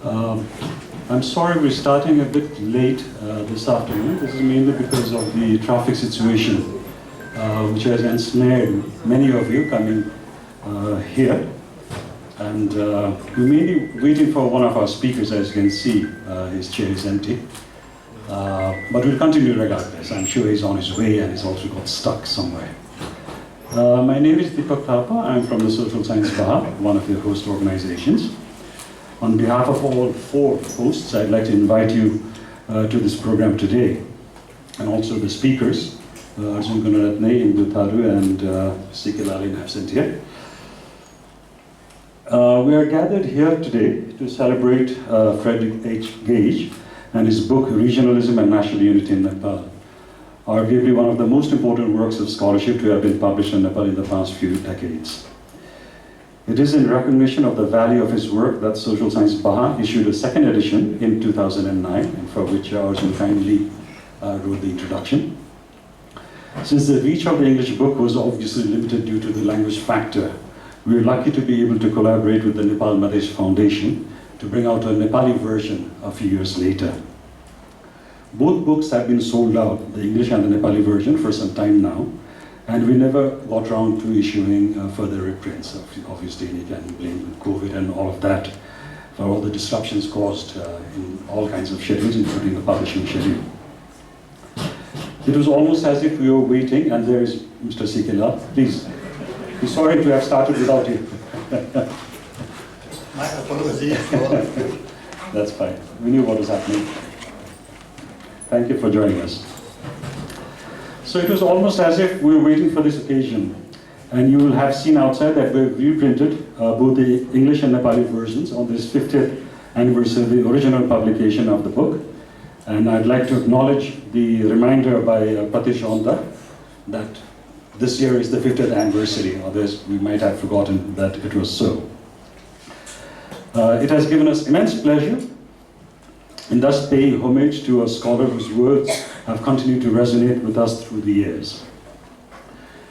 I'm sorry we're starting a bit late this afternoon. This is mainly because of the traffic situation, which has ensnared many of you coming here. And we may be waiting for one of our speakers. As you can see, his chair is empty. But we'll continue regardless. I'm sure he's on his way and he's also got stuck somewhere. My name is Deepak Thapa. I'm from the Social Science Baha, one of the host organizations. On behalf of all four hosts, I'd like to invite you to this program today, and also the speakers, Arjun Gunaratne, Indu Tharu, and Sikilal in absentia. We are gathered here today to celebrate Frederick H. Gaige and his book, Regionalism and National Unity in Nepal, arguably one of the most important works of scholarship to have been published in Nepal in the past few decades. It is in recognition of the value of his work that Social Science Baha issued a second edition in 2009, and for which Arjun kindly wrote the introduction. Since the reach of the English book was obviously limited due to the language factor, we are lucky to be able to collaborate with the Nepal Madesh Foundation to bring out a Nepali version a few years later. Both books have been sold out, the English and the Nepali version, for some time now, and we never got around to issuing further reprints. Obviously, you can blame COVID and all of that for all the disruptions caused in all kinds of schedules, including the publishing schedule. It was almost as if we were waiting, and there is Mr. Sikila. Please, we're sorry to have started without you. My apologies. That's fine. We knew what was happening. Thank you for joining us. So it was almost as if we were waiting for this occasion. And you will have seen outside that we've reprinted both the English and Nepali versions on this 50th anniversary of the original publication of the book. And I'd like to acknowledge the reminder by Patish Onda that this year is the 50th anniversary, otherwise we might have forgotten that it was so. It has given us immense pleasure in thus paying homage to a scholar whose words have continued to resonate with us through the years.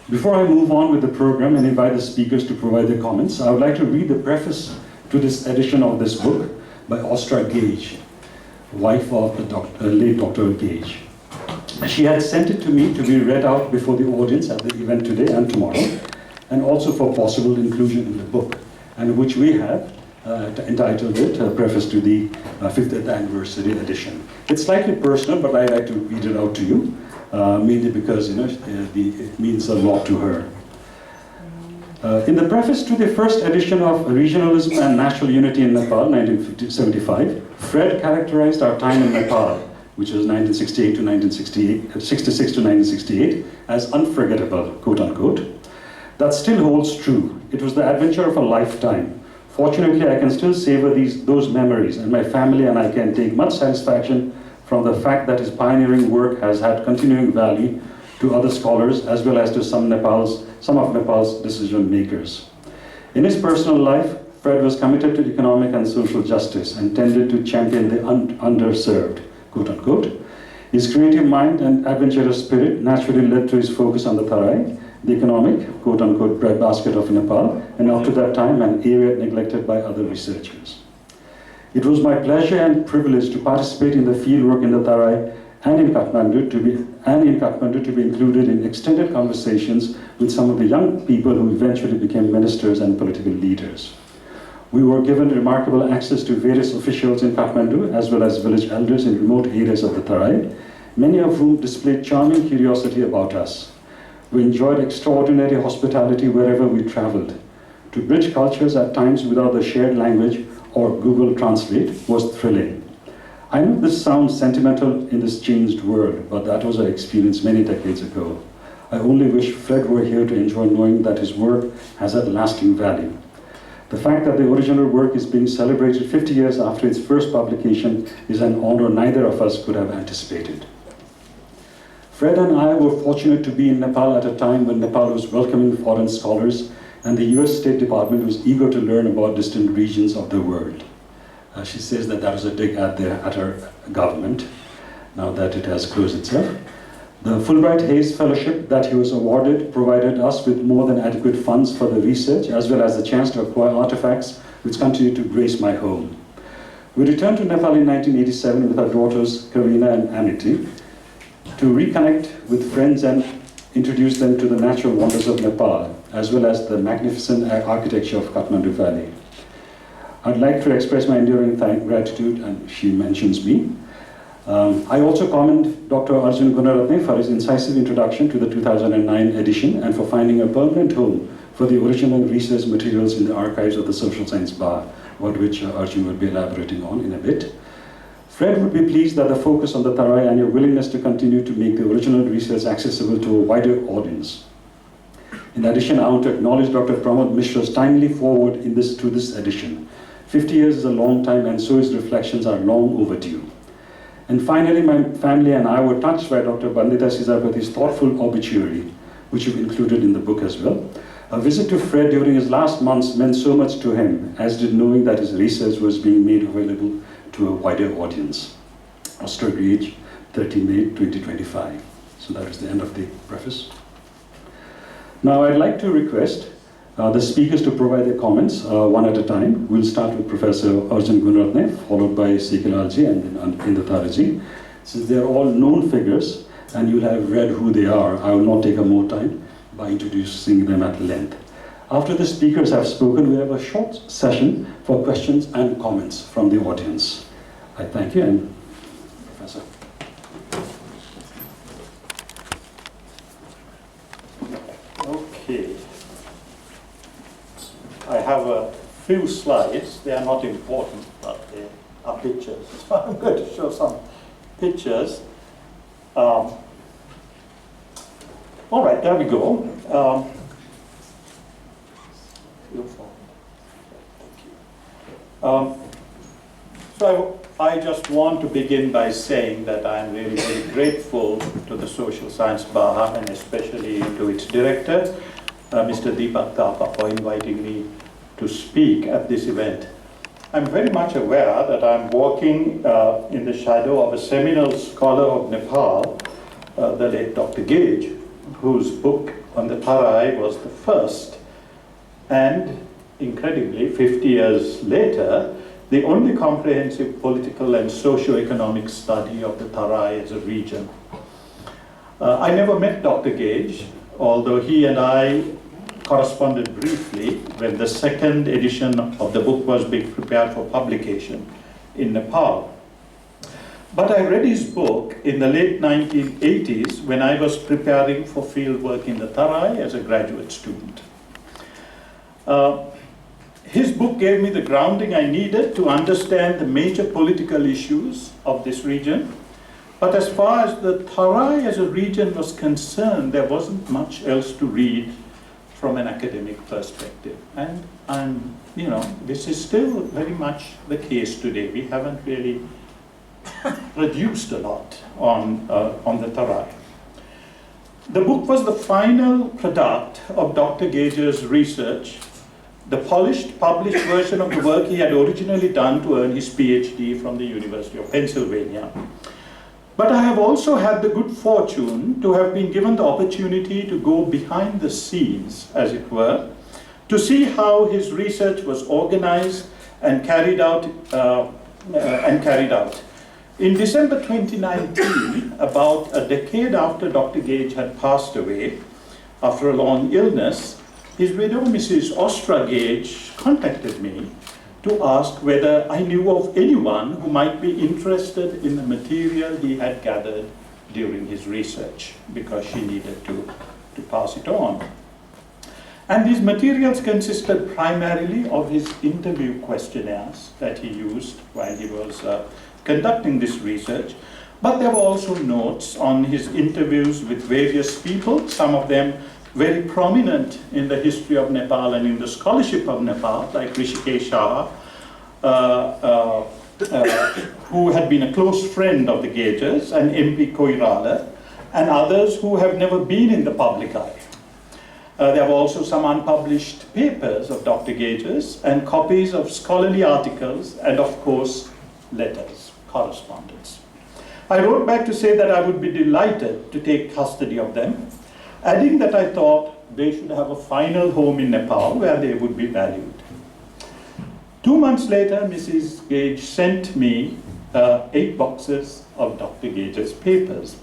Before I move on with the program and invite the speakers to provide their comments, I would like to read the preface to this edition of this book by Ostra Gaige, wife of the late Dr. Gaige. She had sent it to me to be read out before the audience at the event today and tomorrow, and also for possible inclusion in the book, and which we have entitled it, Preface to the 50th Anniversary Edition. It's slightly personal, but I like to read it out to you, mainly because it means a lot to her. In the preface to the first edition of Regionalism and National Unity in Nepal, 1975, Fred characterized our time in Nepal, which was 1966 to 1968, as unforgettable, quote unquote. That still holds true. It was the adventure of a lifetime. Fortunately, I can still savor those memories, and my family and I can take much satisfaction from the fact that his pioneering work has had continuing value to other scholars, as well as to some of Nepal's decision makers. In his personal life, Fred was committed to economic and social justice and tended to champion the underserved, quote unquote. His creative mind and adventurous spirit naturally led to his focus on the Tarai, the economic, quote unquote, breadbasket of Nepal, and up to that time an area neglected by other researchers. It was my pleasure and privilege to participate in the fieldwork in the Tarai and in Kathmandu to be included in extended conversations with some of the young people who eventually became ministers and political leaders. We were given remarkable access to various officials in Kathmandu, as well as village elders in remote areas of the Tarai, many of whom displayed charming curiosity about us. We enjoyed extraordinary hospitality wherever we traveled. To bridge cultures at times without the shared language or Google Translate was thrilling. I know this sounds sentimental in this changed world, but that was our experience many decades ago. I only wish Fred were here to enjoy knowing that his work has had lasting value. The fact that the original work is being celebrated 50 years after its first publication is an honor neither of us could have anticipated. Fred and I were fortunate to be in Nepal at a time when Nepal was welcoming foreign scholars and the US State Department was eager to learn about distant regions of the world. She says that was a dig at her government, now that it has closed itself. The Fulbright Hayes Fellowship that he was awarded provided us with more than adequate funds for the research, as well as the chance to acquire artifacts which continue to grace my home. We returned to Nepal in 1987 with our daughters Karina and Amity to reconnect with friends and introduce them to the natural wonders of Nepal, as well as the magnificent architecture of Kathmandu Valley. I'd like to express my enduring gratitude, and she mentions me. I also commend Dr. Arjun Gunaratne for his incisive introduction to the 2009 edition and for finding a permanent home for the original research materials in the archives of the Social Science Bar, about which Arjun will be elaborating on in a bit. Fred would be pleased that the focus on the Tarai and your willingness to continue to make the original research accessible to a wider audience. In addition, I want to acknowledge Dr. Pramod Mishra's timely forward to this edition. 50 years is a long time, and so his reflections are long overdue. And finally, my family and I were touched by Dr. Bandita Sizapathi's thoughtful obituary, which you've included in the book as well. A visit to Fred during his last months meant so much to him, as did knowing that his research was being made available to a wider audience. Oscar Gaige, 30 May 2025. So that is the end of the preface. Now I'd like to request the speakers to provide their comments one at a time. We'll start with Professor Arjun Gunaratne, followed by Sekilalji and then Indataraji. Since they're all known figures and you'll have read who they are, I will not take up more time by introducing them at length. After the speakers have spoken, we have a short session for questions and comments from the audience. I thank you, and Professor. Okay. I have a few slides. They are not important, but they are pictures. So I'm going to show some pictures. All right, there we go. So I just want to begin by saying that I'm really very grateful to the Social Science Bar and especially to its director, Mr. Deepak Thapa, for inviting me to speak at this event. I'm very much aware that I'm walking in the shadow of a seminal scholar of Nepal, the late Dr. Gaige, whose book on the Tarai was the first, and incredibly, 50 years later, the only comprehensive political and socio-economic study of the Tarai as a region. I never met Dr. Gaige, although he and I corresponded briefly when the second edition of the book was being prepared for publication in Nepal. But I read his book in the late 1980s when I was preparing for field work in the Tarai as a graduate student. His book gave me the grounding I needed to understand the major political issues of this region. But as far as the Tarai as a region was concerned, there wasn't much else to read from an academic perspective. And this is still very much the case today. We haven't really produced a lot on the Tarai. The book was the final product of Dr. Gaige's research, the polished, published version of the work he had originally done to earn his PhD from the University of Pennsylvania. But I have also had the good fortune to have been given the opportunity to go behind the scenes, as it were, to see how his research was organized and carried out. In December 2019, about a decade after Dr. Gaige had passed away, after a long illness, his widow, Mrs. Ostra Gaige, contacted me to ask whether I knew of anyone who might be interested in the material he had gathered during his research, because she needed to pass it on. And these materials consisted primarily of his interview questionnaires that he used while he was conducting this research, but there were also notes on his interviews with various people, some of them very prominent in the history of Nepal and in the scholarship of Nepal, like Rishikesh Shah, who had been a close friend of the Gaiges, and MP Koirala, and others who have never been in the public eye. There were also some unpublished papers of Dr. Gaige's and copies of scholarly articles and, of course, letters, correspondence. I wrote back to say that I would be delighted to take custody of them, adding that I thought they should have a final home in Nepal where they would be valued. 2 months later, Mrs. Gaige sent me 8 boxes of Dr. Gaige's papers,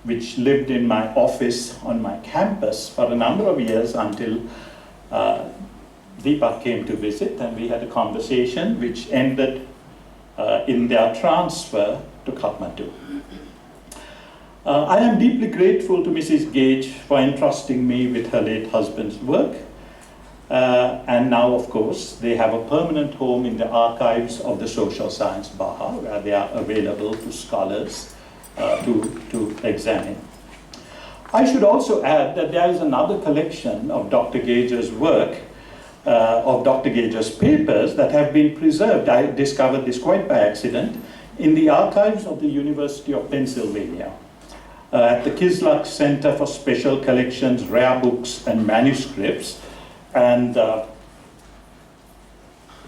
which lived in my office on my campus for a number of years until Deepak came to visit, and we had a conversation which ended in their transfer to Kathmandu. I am deeply grateful to Mrs. Gaige for entrusting me with her late husband's work. And now, of course, they have a permanent home in the archives of the Social Science Baha, where they are available to scholars to examine. I should also add that there is another collection of Dr. Gaige's work, of Dr. Gaige's papers that have been preserved. I discovered this quite by accident in the archives of the University of Pennsylvania, at the Kislak Center for Special Collections, Rare Books and Manuscripts. And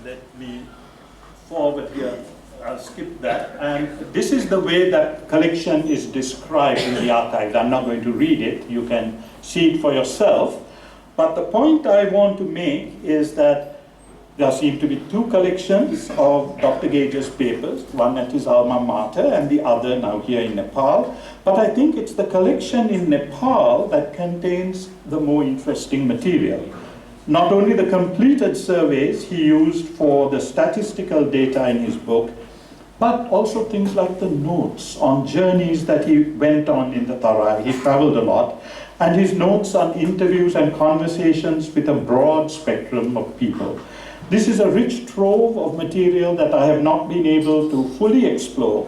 let me forward here, I'll skip that. And this is the way that collection is described in the archives. I'm not going to read it, you can see it for yourself. But the point I want to make is that there seem to be 2 collections of Dr. Gaige's papers, one at his alma mater and the other now here in Nepal. But I think it's the collection in Nepal that contains the more interesting material. Not only the completed surveys he used for the statistical data in his book, but also things like the notes on journeys that he went on in the Tarai. He traveled a lot, and his notes on interviews and conversations with a broad spectrum of people. This is a rich trove of material that I have not been able to fully explore,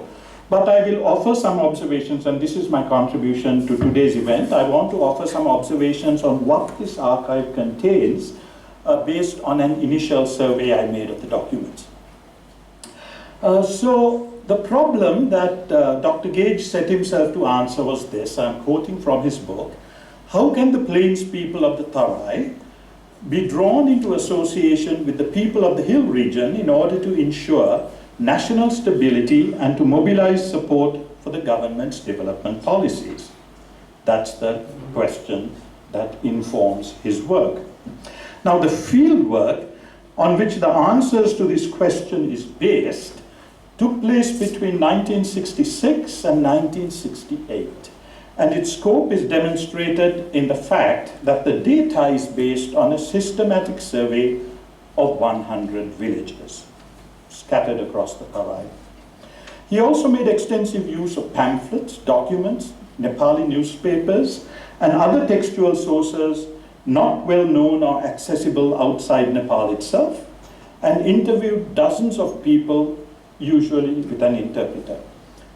but I will offer some observations, and this is my contribution to today's event. I want to offer some observations on what this archive contains based on an initial survey I made of the documents. So the problem that Dr. Gaige set himself to answer was this, I'm quoting from his book: how can the plains people of the Tarai be drawn into association with the people of the hill region in order to ensure national stability and to mobilize support for the government's development policies? That's the question that informs his work. Now, the field work on which the answers to this question is based took place between 1966 and 1968. And its scope is demonstrated in the fact that the data is based on a systematic survey of 100 villages scattered across the Tarai. He also made extensive use of pamphlets, documents, Nepali newspapers, and other textual sources not well known or accessible outside Nepal itself, and interviewed dozens of people, usually with an interpreter.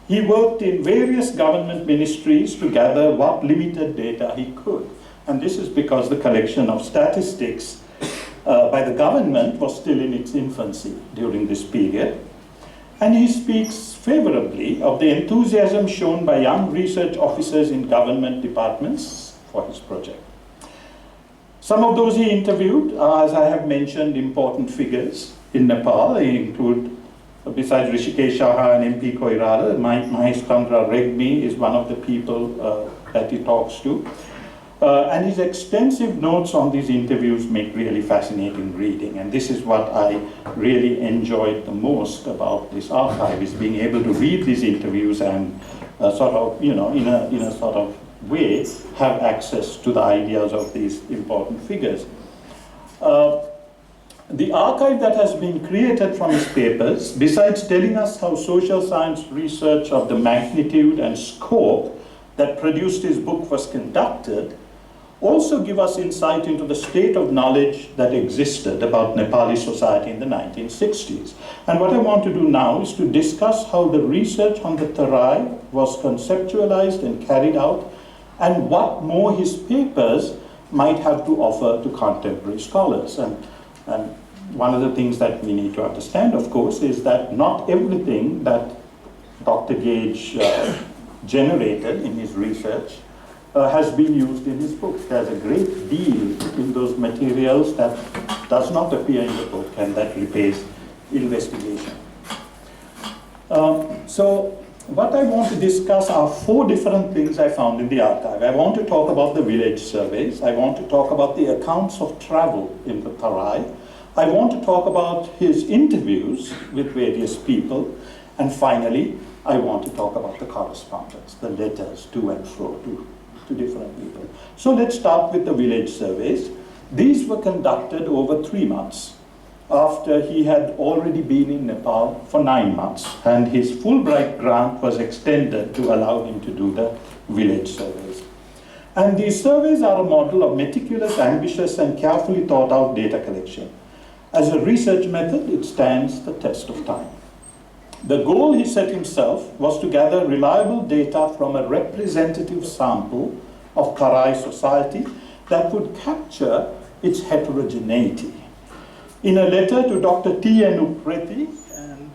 He worked in various government ministries to gather what limited data he could. And this is because the collection of statistics by the government was still in its infancy during this period. And he speaks favorably of the enthusiasm shown by young research officers in government departments for his project. Some of those he interviewed are, as I have mentioned, important figures in Nepal. They include, besides Rishikesh Shaha and MP Koirala, Mahesh Chandra Regmi is one of the people that he talks to. And his extensive notes on these interviews make really fascinating reading. And this is what I really enjoyed the most about this archive, is being able to read these interviews and sort of, in a sort of way, have access to the ideas of these important figures. The archive that has been created from his papers, besides telling us how social science research of the magnitude and scope that produced his book was conducted, also give us insight into the state of knowledge that existed about Nepali society in the 1960s. And what I want to do now is to discuss how the research on the Tarai was conceptualized and carried out, and what more his papers might have to offer to contemporary scholars. And one of the things that we need to understand, of course, is that not everything that Dr. Gaige generated in his research has been used in his book. There's a great deal in those materials that does not appear in the book and that repays investigation. So what I want to discuss are 4 different things I found in the archive. I want to talk about the village surveys. I want to talk about the accounts of travel in the Tarai. I want to talk about his interviews with various people, and finally, I want to talk about the correspondence, the letters to and fro to different people. So let's start with the village surveys. These were conducted over 3 months after he had already been in Nepal for 9 months, and his Fulbright grant was extended to allow him to do the village surveys. And these surveys are a model of meticulous, ambitious, and carefully thought out data collection. As a research method, it stands the test of time. The goal he set himself was to gather reliable data from a representative sample of Tarai society that would capture its heterogeneity. In a letter to Dr. T.N. Upreti, and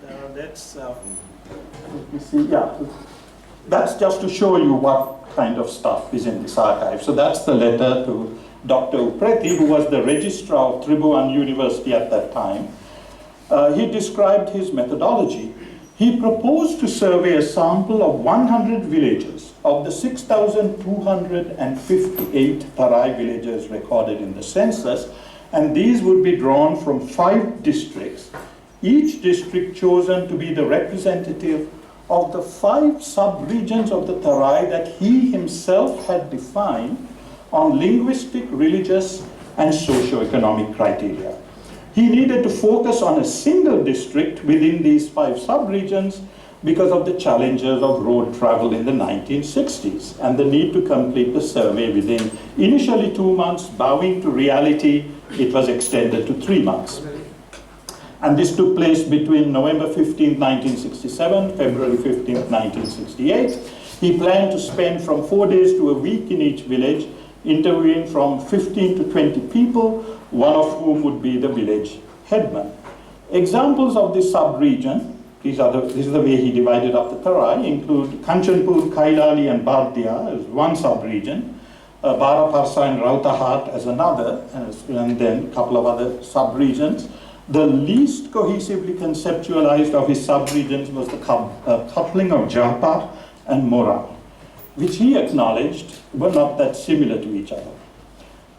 that's just to show you what kind of stuff is in this archive. So that's the letter to Dr. Upreti, who was the registrar of Tribhuvan University at that time. He described his methodology. He proposed to survey a sample of 100 villages of the 6,258 Tarai villages recorded in the census, and these would be drawn from 5 districts, each district chosen to be the representative of the 5 sub-regions of the Tarai that he himself had defined on linguistic, religious, and socio-economic criteria. He needed to focus on a single district within these 5 sub-regions because of the challenges of road travel in the 1960s and the need to complete the survey within initially 2 months. Bowing to reality, it was extended to 3 months. And this took place between November 15, 1967, February 15, 1968. He planned to spend from 4 days to a week in each village, interviewing from 15 to 20 people, one of whom would be the village headman. Examples of this sub-region, this is the way he divided up the Tarai, include Kanchanpur, Kailali, and Bardia as one sub-region, Baraparsa and Rautahat as another, and then a couple of other sub-regions. The least cohesively conceptualized of his sub-regions was the coupling of Japa and Mora, which he acknowledged were not that similar to each other.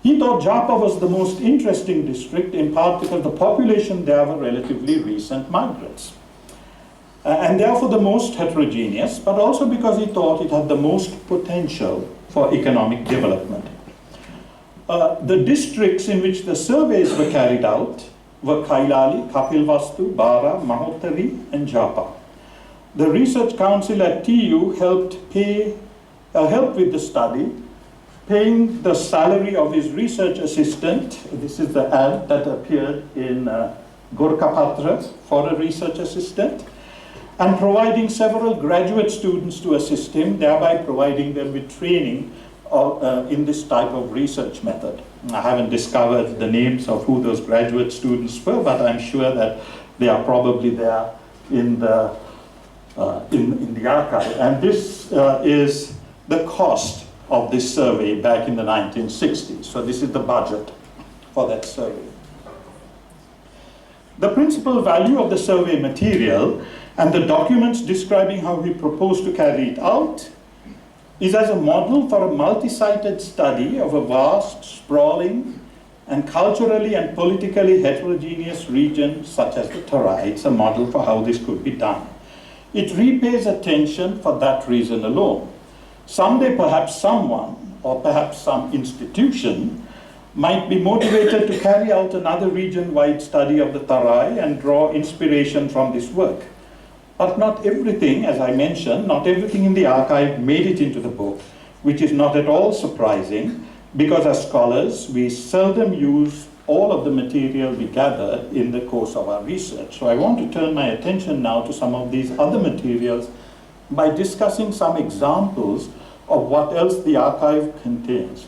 He thought Japa was the most interesting district, in part because the population there were relatively recent migrants, and therefore the most heterogeneous, but also because he thought it had the most potential for economic development. The districts in which the surveys were carried out were Kailali, Kapilvastu, Bara, Mahottari, and Japa. The Research Council at TU helped with the study, paying the salary of his research assistant. This is the ad that appeared in Gorkhapatra for a research assistant, and providing several graduate students to assist him, thereby providing them with training in this type of research method. I haven't discovered the names of who those graduate students were, but I'm sure that they are probably there in the archive. And this is the cost of this survey back in the 1960s. So this is the budget for that survey. The principal value of the survey material and the documents describing how he proposed to carry it out is as a model for a multi-sited study of a vast, sprawling, and culturally and politically heterogeneous region such as the Tarai. It's a model for how this could be done. It repays attention for that reason alone. Someday perhaps someone, or perhaps some institution, might be motivated to carry out another region-wide study of the Tarai and draw inspiration from this work. But not everything, as I mentioned, not everything in the archive made it into the book, which is not at all surprising, because as scholars, we seldom use all of the material we gather in the course of our research. So I want to turn my attention now to some of these other materials by discussing some examples of what else the archive contains.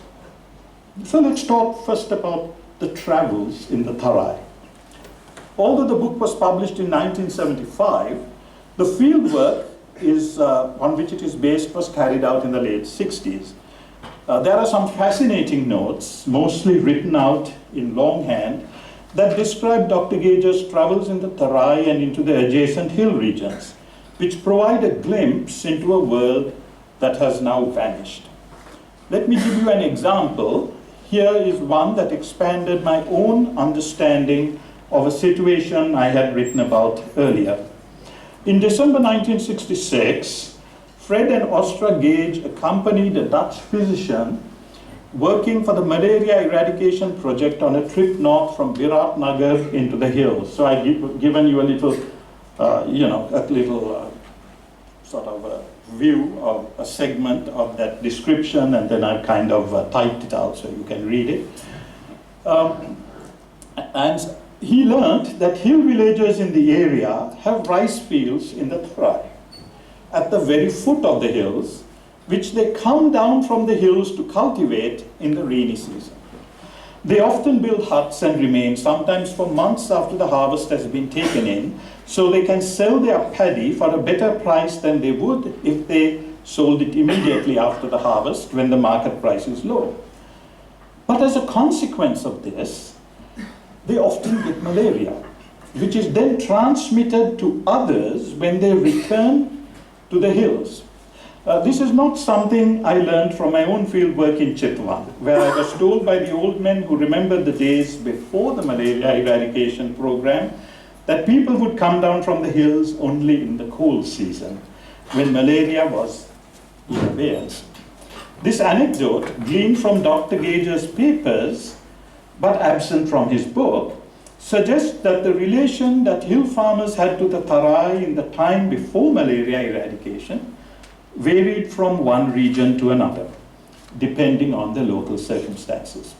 So let's talk first about the travels in the Tarai. Although the book was published in 1975, the fieldwork on which it is based was carried out in the late 60s. There are some fascinating notes, mostly written out in longhand, that describe Dr. Gaige's travels in the Tarai and into the adjacent hill regions, which provide a glimpse into a world that has now vanished. Let me give you an example. Here is one that expanded my own understanding of a situation I had written about earlier. In December 1966, Fred and Ostra Gaige accompanied a Dutch physician working for the malaria eradication project on a trip north from Viratnagar into the hills. So I've given you a little, sort of a view of a segment of that description, and then I've kind of typed it out so you can read it. And he learned that hill villagers in the area have rice fields in the Tarai, at the very foot of the hills, which they come down from the hills to cultivate in the rainy season. They often build huts and remain, sometimes for months after the harvest has been taken in, so they can sell their paddy for a better price than they would if they sold it immediately after the harvest when the market price is low. But as a consequence of this, they often get malaria, which is then transmitted to others when they return to the hills. This is not something I learned from my own field work in Chitwan, where I was told by the old men who remembered the days before the malaria eradication program that people would come down from the hills only in the cold season, when malaria was in abeyance. This anecdote, gleaned from Dr. Gaige's papers, but absent from his book, suggests that the relation that hill farmers had to the Tarai in the time before malaria eradication varied from one region to another, depending on the local circumstances.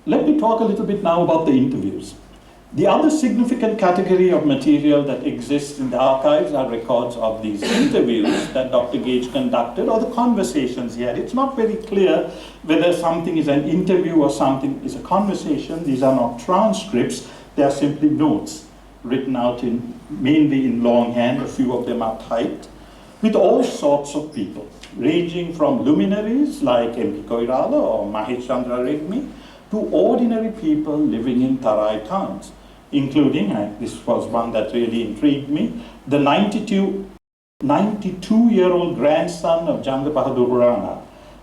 Let me talk a little bit now about the interviews. The other significant category of material that exists in the archives are records of these interviews that Dr. Gaige conducted, or the conversations he had. It's not very clear whether something is an interview or something is a conversation. These are not transcripts, they are simply notes written out mainly in longhand. A few of them are typed, with all sorts of people, ranging from luminaries like M.P. Koirala or Mahesh Chandra Regmi to ordinary people living in Tarai towns, including, and this was one that really intrigued me, the 92-year-old grandson of Janga Bahadur Rana,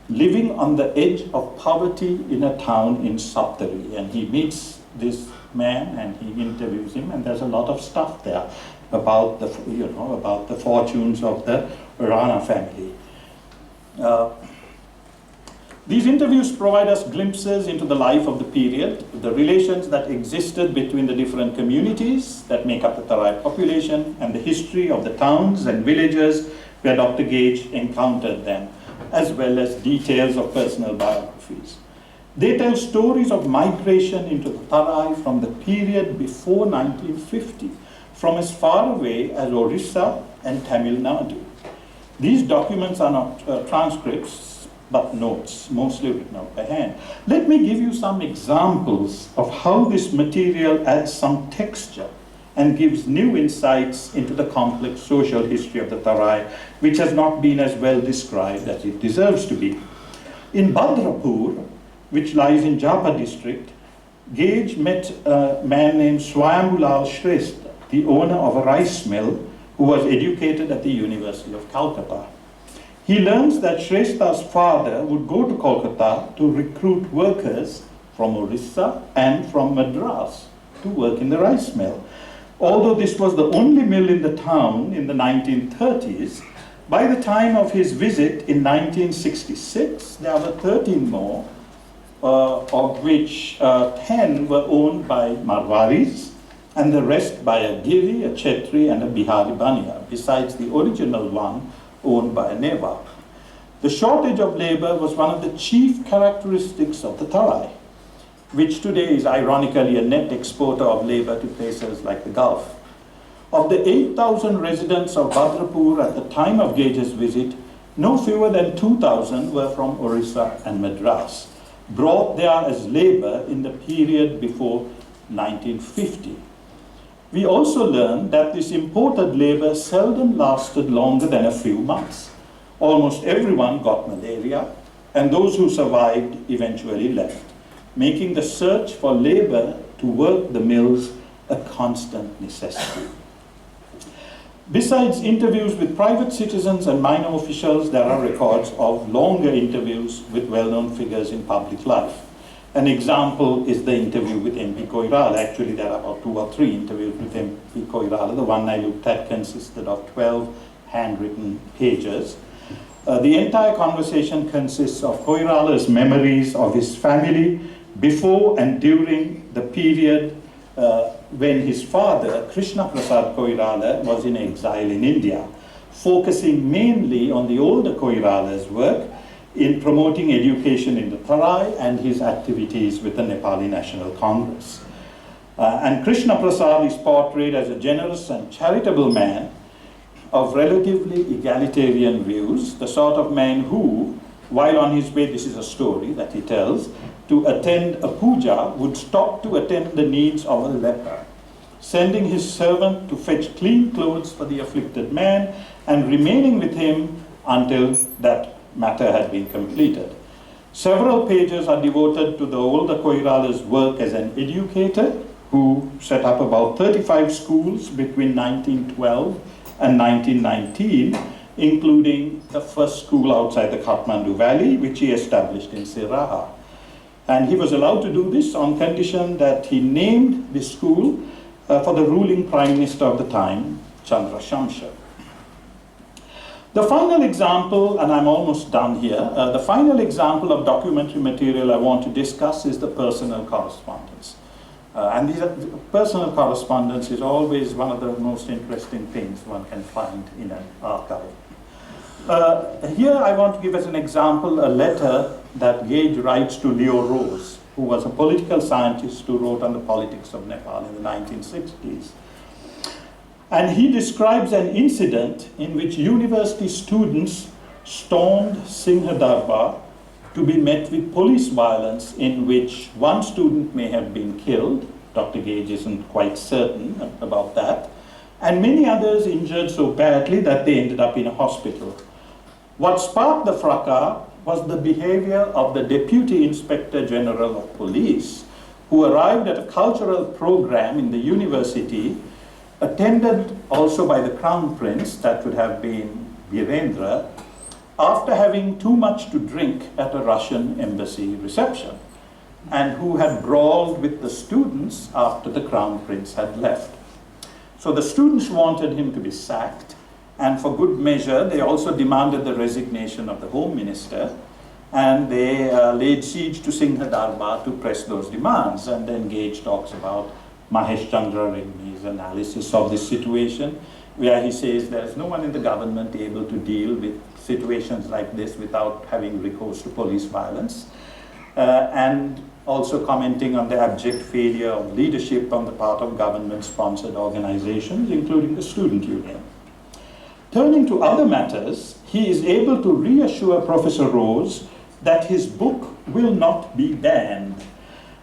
living on the edge of poverty in a town in Saptari. And he meets this man and he interviews him, and there's a lot of stuff there about the, about the fortunes of the Rana family. These interviews provide us glimpses into the life of the period, the relations that existed between the different communities that make up the Tarai population, and the history of the towns and villages where Dr. Gaige encountered them, as well as details of personal biographies. They tell stories of migration into the Tarai from the period before 1950, from as far away as Orissa and Tamil Nadu. These documents are not transcripts, but notes, mostly written out by hand. Let me give you some examples of how this material adds some texture and gives new insights into the complex social history of the Tarai, which has not been as well described as it deserves to be. In Badrapur, which lies in Japa district, Gaige met a man named Swayambulal Shrestha, the owner of a rice mill, who was educated at the University of Calcutta. He learns that Shrestha's father would go to Kolkata to recruit workers from Orissa and from Madras to work in the rice mill. Although this was the only mill in the town in the 1930s, by the time of his visit in 1966, there were 13 more, of which 10 were owned by Marwaris, and the rest by a Giri, a Chetri, and a Bihari Bania, besides the original one owned by a Nawab. The shortage of labor was one of the chief characteristics of the Tarai, which today is ironically a net exporter of labor to places like the Gulf. Of the 8,000 residents of Badrapur at the time of Gaige's visit, no fewer than 2,000 were from Orissa and Madras, brought there as labor in the period before 1950. We also learned that this imported labor seldom lasted longer than a few months. Almost everyone got malaria, and those who survived eventually left, making the search for labor to work the mills a constant necessity. Besides interviews with private citizens and minor officials, there are records of longer interviews with well-known figures in public life. An example is the interview with MP Koirala. Actually, there are about 2 or 3 interviews with MP Koirala. The one I looked at consisted of 12 handwritten pages. The entire conversation consists of Koirala's memories of his family before and during the period when his father, Krishna Prasad Koirala, was in exile in India, focusing mainly on the older Koirala's work in promoting education in the Tarai and his activities with the Nepali National Congress. And Krishna Prasad is portrayed as a generous and charitable man of relatively egalitarian views, the sort of man who, while on his way, this is a story that he tells, to attend a puja, would stop to attend the needs of a leper, sending his servant to fetch clean clothes for the afflicted man and remaining with him until that matter had been completed. Several pages are devoted to the older Koirala's work as an educator who set up about 35 schools between 1912 and 1919, including the first school outside the Kathmandu Valley, which he established in Siraha. And he was allowed to do this on condition that he named the school for the ruling prime minister of the time, Chandra Shamsher. The final example, and I'm almost done here, the final example of documentary material I want to discuss is the personal correspondence. And personal correspondence is always one of the most interesting things one can find in an archive. Here I want to give as an example a letter that Gaige writes to Leo Rose, who was a political scientist who wrote on the politics of Nepal in the 1960s. And he describes an incident in which university students stormed Singha Darbar to be met with police violence, in which one student may have been killed. Dr. Gaige isn't quite certain about that. And many others injured so badly that they ended up in a hospital. What sparked the fracas was the behavior of the Deputy Inspector General of Police, who arrived at a cultural program in the university, attended also by the Crown Prince, that would have been Virendra, after having too much to drink at a Russian embassy reception, and who had brawled with the students after the Crown Prince had left. So the students wanted him to be sacked, and for good measure, they also demanded the resignation of the Home Minister, and they laid siege to Singha Darbar to press those demands. And then Gaige talks about Mahesh Chandra Reddy's analysis of this situation, where he says there's no one in the government able to deal with situations like this without having recourse to police violence, and also commenting on the abject failure of leadership on the part of government-sponsored organizations, including the student union. Turning to other matters, he is able to reassure Professor Rose that his book will not be banned,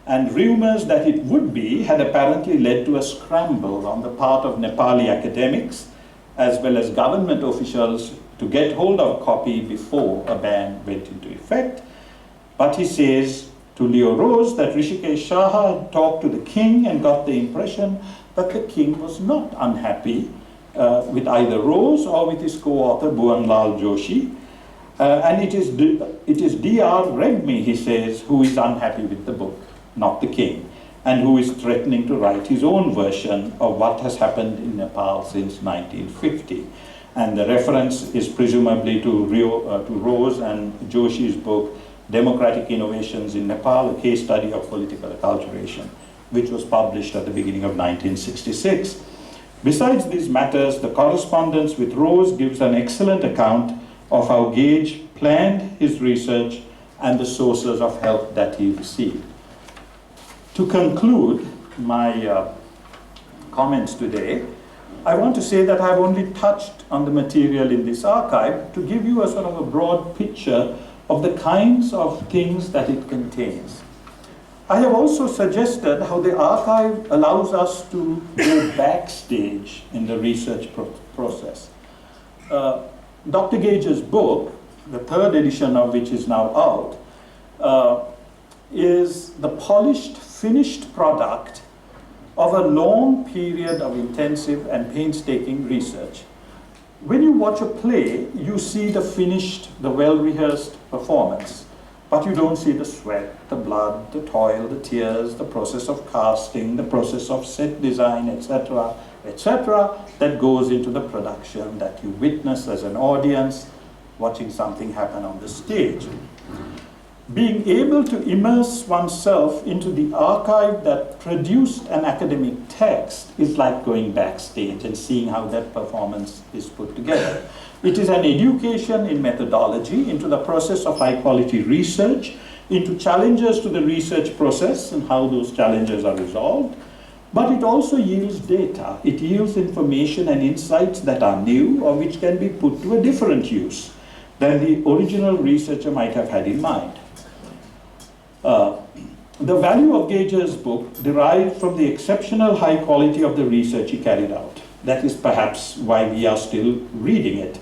and rumors that it would be had apparently led to a scramble on the part of Nepali academics as well as government officials to get hold of a copy before a ban went into effect. But he says to Leo Rose that Rishikesh Shah had talked to the king and got the impression that the king was not unhappy with either Rose or with his co-author Bhuvanlal Joshi. And it is D.R. Redmi, he says, who is unhappy with the book, not the king, and who is threatening to write his own version of what has happened in Nepal since 1950. And the reference is presumably to Rose and Joshi's book, Democratic Innovations in Nepal, a case study of political acculturation, which was published at the beginning of 1966. Besides these matters, the correspondence with Rose gives an excellent account of how Gaige planned his research and the sources of help that he received. To conclude my comments today, I want to say that I've only touched on the material in this archive to give you a sort of a broad picture of the kinds of things that it contains. I have also suggested how the archive allows us to go backstage in the research process. Dr. Gaige's book, the third edition of which is now out, is the polished, finished product of a long period of intensive and painstaking research. When you watch a play, you see the finished, the well-rehearsed performance. but you don't see the sweat, the blood, the toil, the tears, the process of casting, the process of set design, etc., etc., that goes into the production that you witness as an audience watching something happen on the stage. Being able to immerse oneself into the archive that produced an academic text is like going backstage and seeing how that performance is put together. It is an education in methodology, into the process of high quality research, into challenges to the research process and how those challenges are resolved. But it also yields data. It yields information and insights that are new or which can be put to a different use than the original researcher might have had in mind. The value of Gaige's book derived from the exceptional high quality of the research he carried out. That is perhaps why we are still reading it.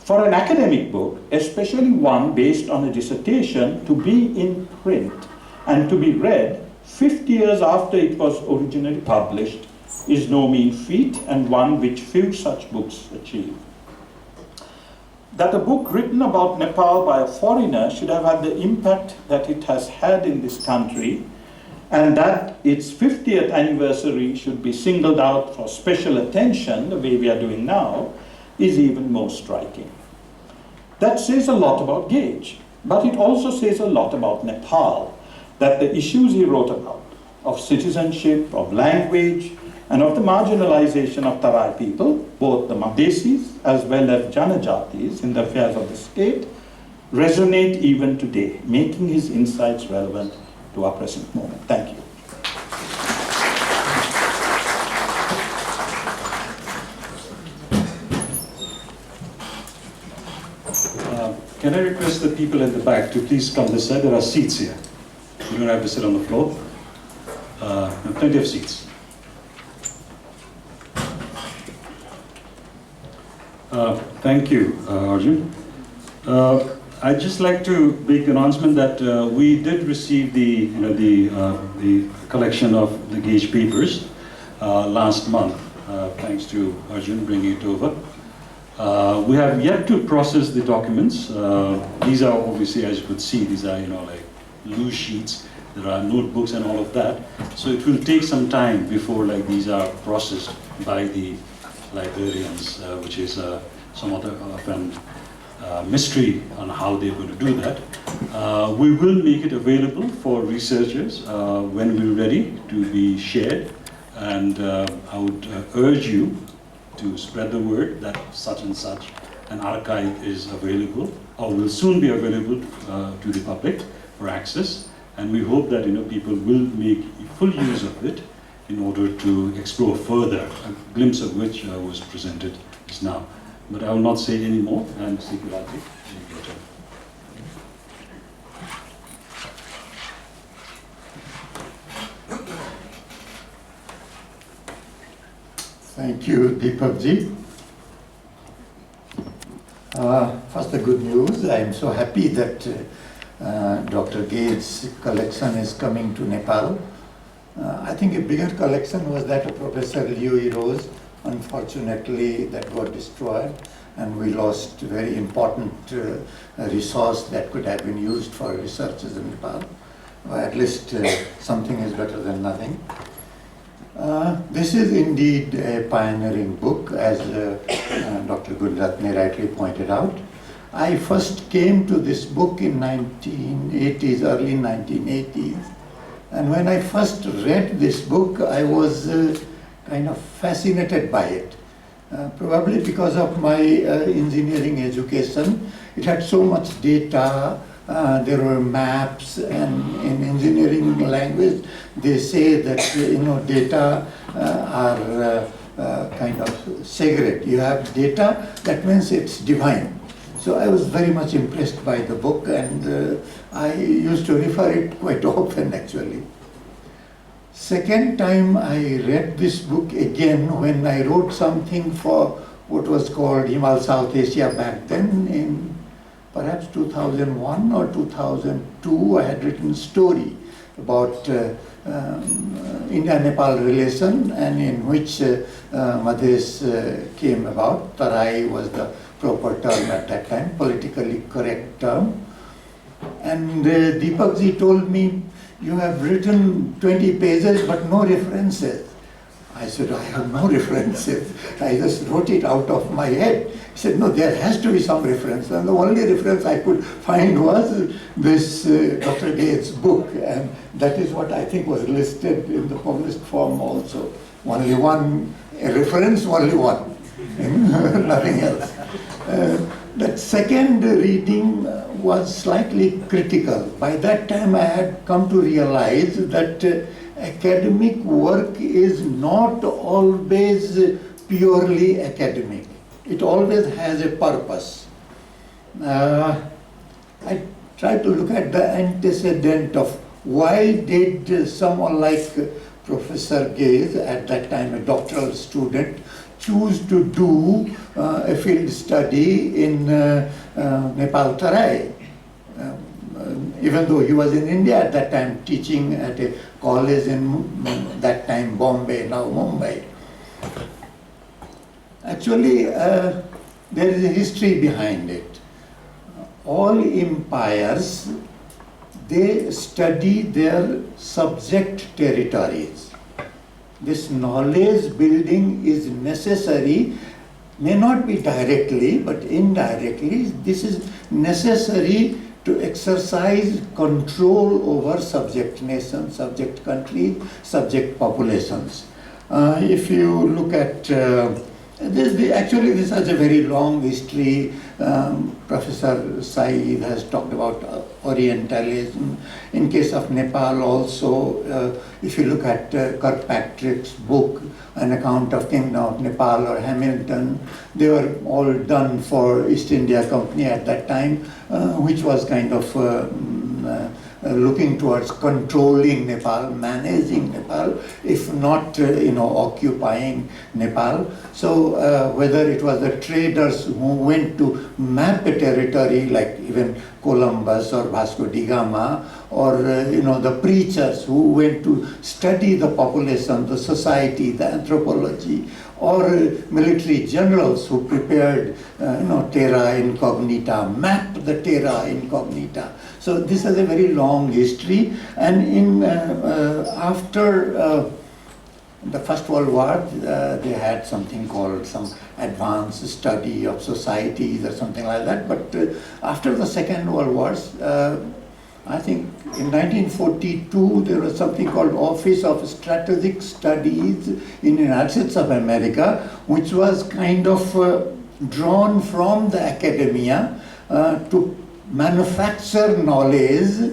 For an academic book, especially one based on a dissertation, to be in print and to be read 50 years after it was originally published is no mean feat, and one which few such books achieve. That a book written about Nepal by a foreigner should have had the impact that it has had in this country, and that its 50th anniversary should be singled out for special attention, the way we are doing now, is even more striking. That says a lot about Gaige, but it also says a lot about Nepal, that the issues he wrote about, of citizenship, of language, and of the marginalization of Tarai people, both the Madesis as well as Janajatis in the affairs of the state, resonate even today, making his insights relevant to our present moment. Thank you. Can I request the people at the back to please come this side? There are seats here. You don't have to sit on the floor. Plenty of seats. Thank you, Arjun. I'd just like to make the announcement that we did receive the collection of the Gaige papers last month, thanks to Arjun bringing it over. We have yet to process the documents. These are obviously, as you could see, these are like loose sheets. There are notebooks and all of that. So it will take some time before these are processed by the librarians, which is some other mystery on how they're going to do that. We will make it available for researchers when we're ready to be shared, and I would urge you to spread the word that such and such an archive is available or will soon be available to the public for access, and we hope that people will make full use of it in order to explore further, a glimpse of which was presented just now. But I will not say any more, and Sikirati. Thank you, Deepakji. First, the good news. I am so happy that Dr. Gaige's collection is coming to Nepal. I think a bigger collection was that of Professor Liu Rose. Unfortunately, that got destroyed, and we lost a very important resource that could have been used for researchers in Nepal. Or at least something is better than nothing. This is indeed a pioneering book, as Dr. Gunratne rightly pointed out. I first came to this book in 1980s, early 1980s. And when I first read this book, I was kind of fascinated by it. Probably because of my engineering education. It had so much data, there were maps, and in engineering language, they say that data are kind of sacred. You have data, that means it's divine. So I was very much impressed by the book, and I used to refer it quite often actually. Second time I read this book again when I wrote something for what was called Himal South Asia back then, in perhaps 2001 or 2002. I had written a story about India-Nepal relation, and in which Madhes came about. Tarai was the proper term at that time, politically correct term. And Deepak ji told me, you have written 20 pages but no references. I said, I have no references. I just wrote it out of my head. He said, no, there has to be some reference. And the only reference I could find was this Dr. Gaige's book. And that is what I think was listed in the published form also. Only one, a reference, only one. Nothing else. That second reading was slightly critical. By that time I had come to realize that academic work is not always purely academic. It always has a purpose. I try to look at the antecedent of why did someone like Professor Gaige, at that time a doctoral student, choose to do a field study in Nepal Tarai. Even though he was in India at that time, teaching at a college in that time Bombay, now Mumbai. Actually, there is a history behind it. All empires, they study their subject territories. This knowledge building is necessary, may not be directly, but indirectly. This is necessary to exercise control over subject nations, subject countries, subject populations. If you look at actually, this has a very long history. Professor Saeed has talked about Orientalism. In case of Nepal also, if you look at Kirkpatrick's book, An Account of Kingdom of Nepal, or Hamilton, they were all done for East India Company at that time, which was kind of looking towards controlling Nepal, managing Nepal, if not, occupying Nepal. So whether it was the traders who went to map a territory, like even Columbus or Vasco da Gama, or the preachers who went to study the population, the society, the anthropology, or military generals who prepared, terra incognita, mapped the terra incognita. So this has a very long history, and after the First World War, they had something called some advanced study of societies or something like that. But after the Second World Wars, I think in 1942 there was something called Office of Strategic Studies in the United States of America, which was kind of drawn from the academia to manufacture knowledge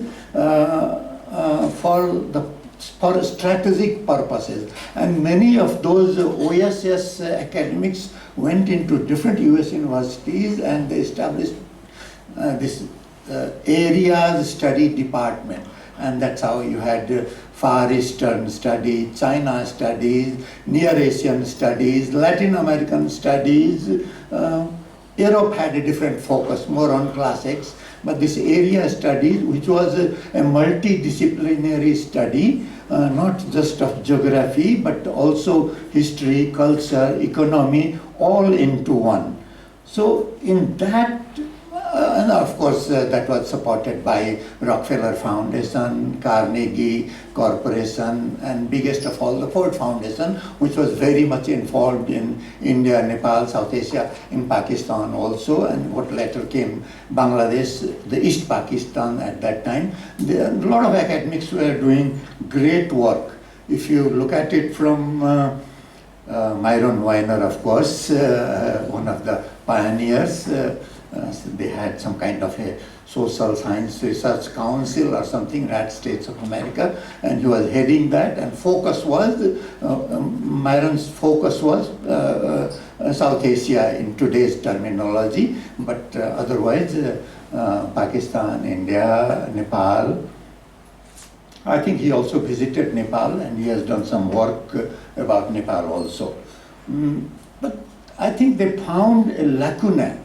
for strategic purposes. And many of those OSS academics went into different US universities and they established this areas study department. And that's how you had Far Eastern studies, China studies, Near Asian studies, Latin American studies. Europe had a different focus, more on classics, but this area studies, which was a multidisciplinary study, not just of geography, but also history, culture, economy, all into one. So in that, and of course that was supported by Rockefeller Foundation, Carnegie Corporation, and biggest of all the Ford Foundation, which was very much involved in India, Nepal, South Asia, in Pakistan also, and what later came Bangladesh, the East Pakistan at that time. A lot of academics were doing great work. If you look at it from Myron Weiner, of course, one of the pioneers, they had some kind of a social science research council or something, United States of America, and he was heading that, and focus was, Myron's focus was South Asia in today's terminology, but otherwise Pakistan, India, Nepal. I think he also visited Nepal and he has done some work about Nepal also. But I think they found a lacuna.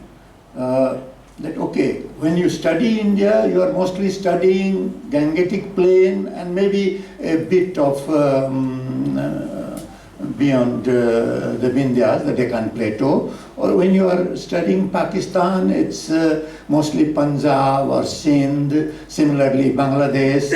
That okay, when you study India, you are mostly studying Gangetic Plain and maybe a bit of beyond the Vindhyas, the Deccan Plateau, or when you are studying Pakistan, it's mostly Punjab or Sindh, similarly Bangladesh.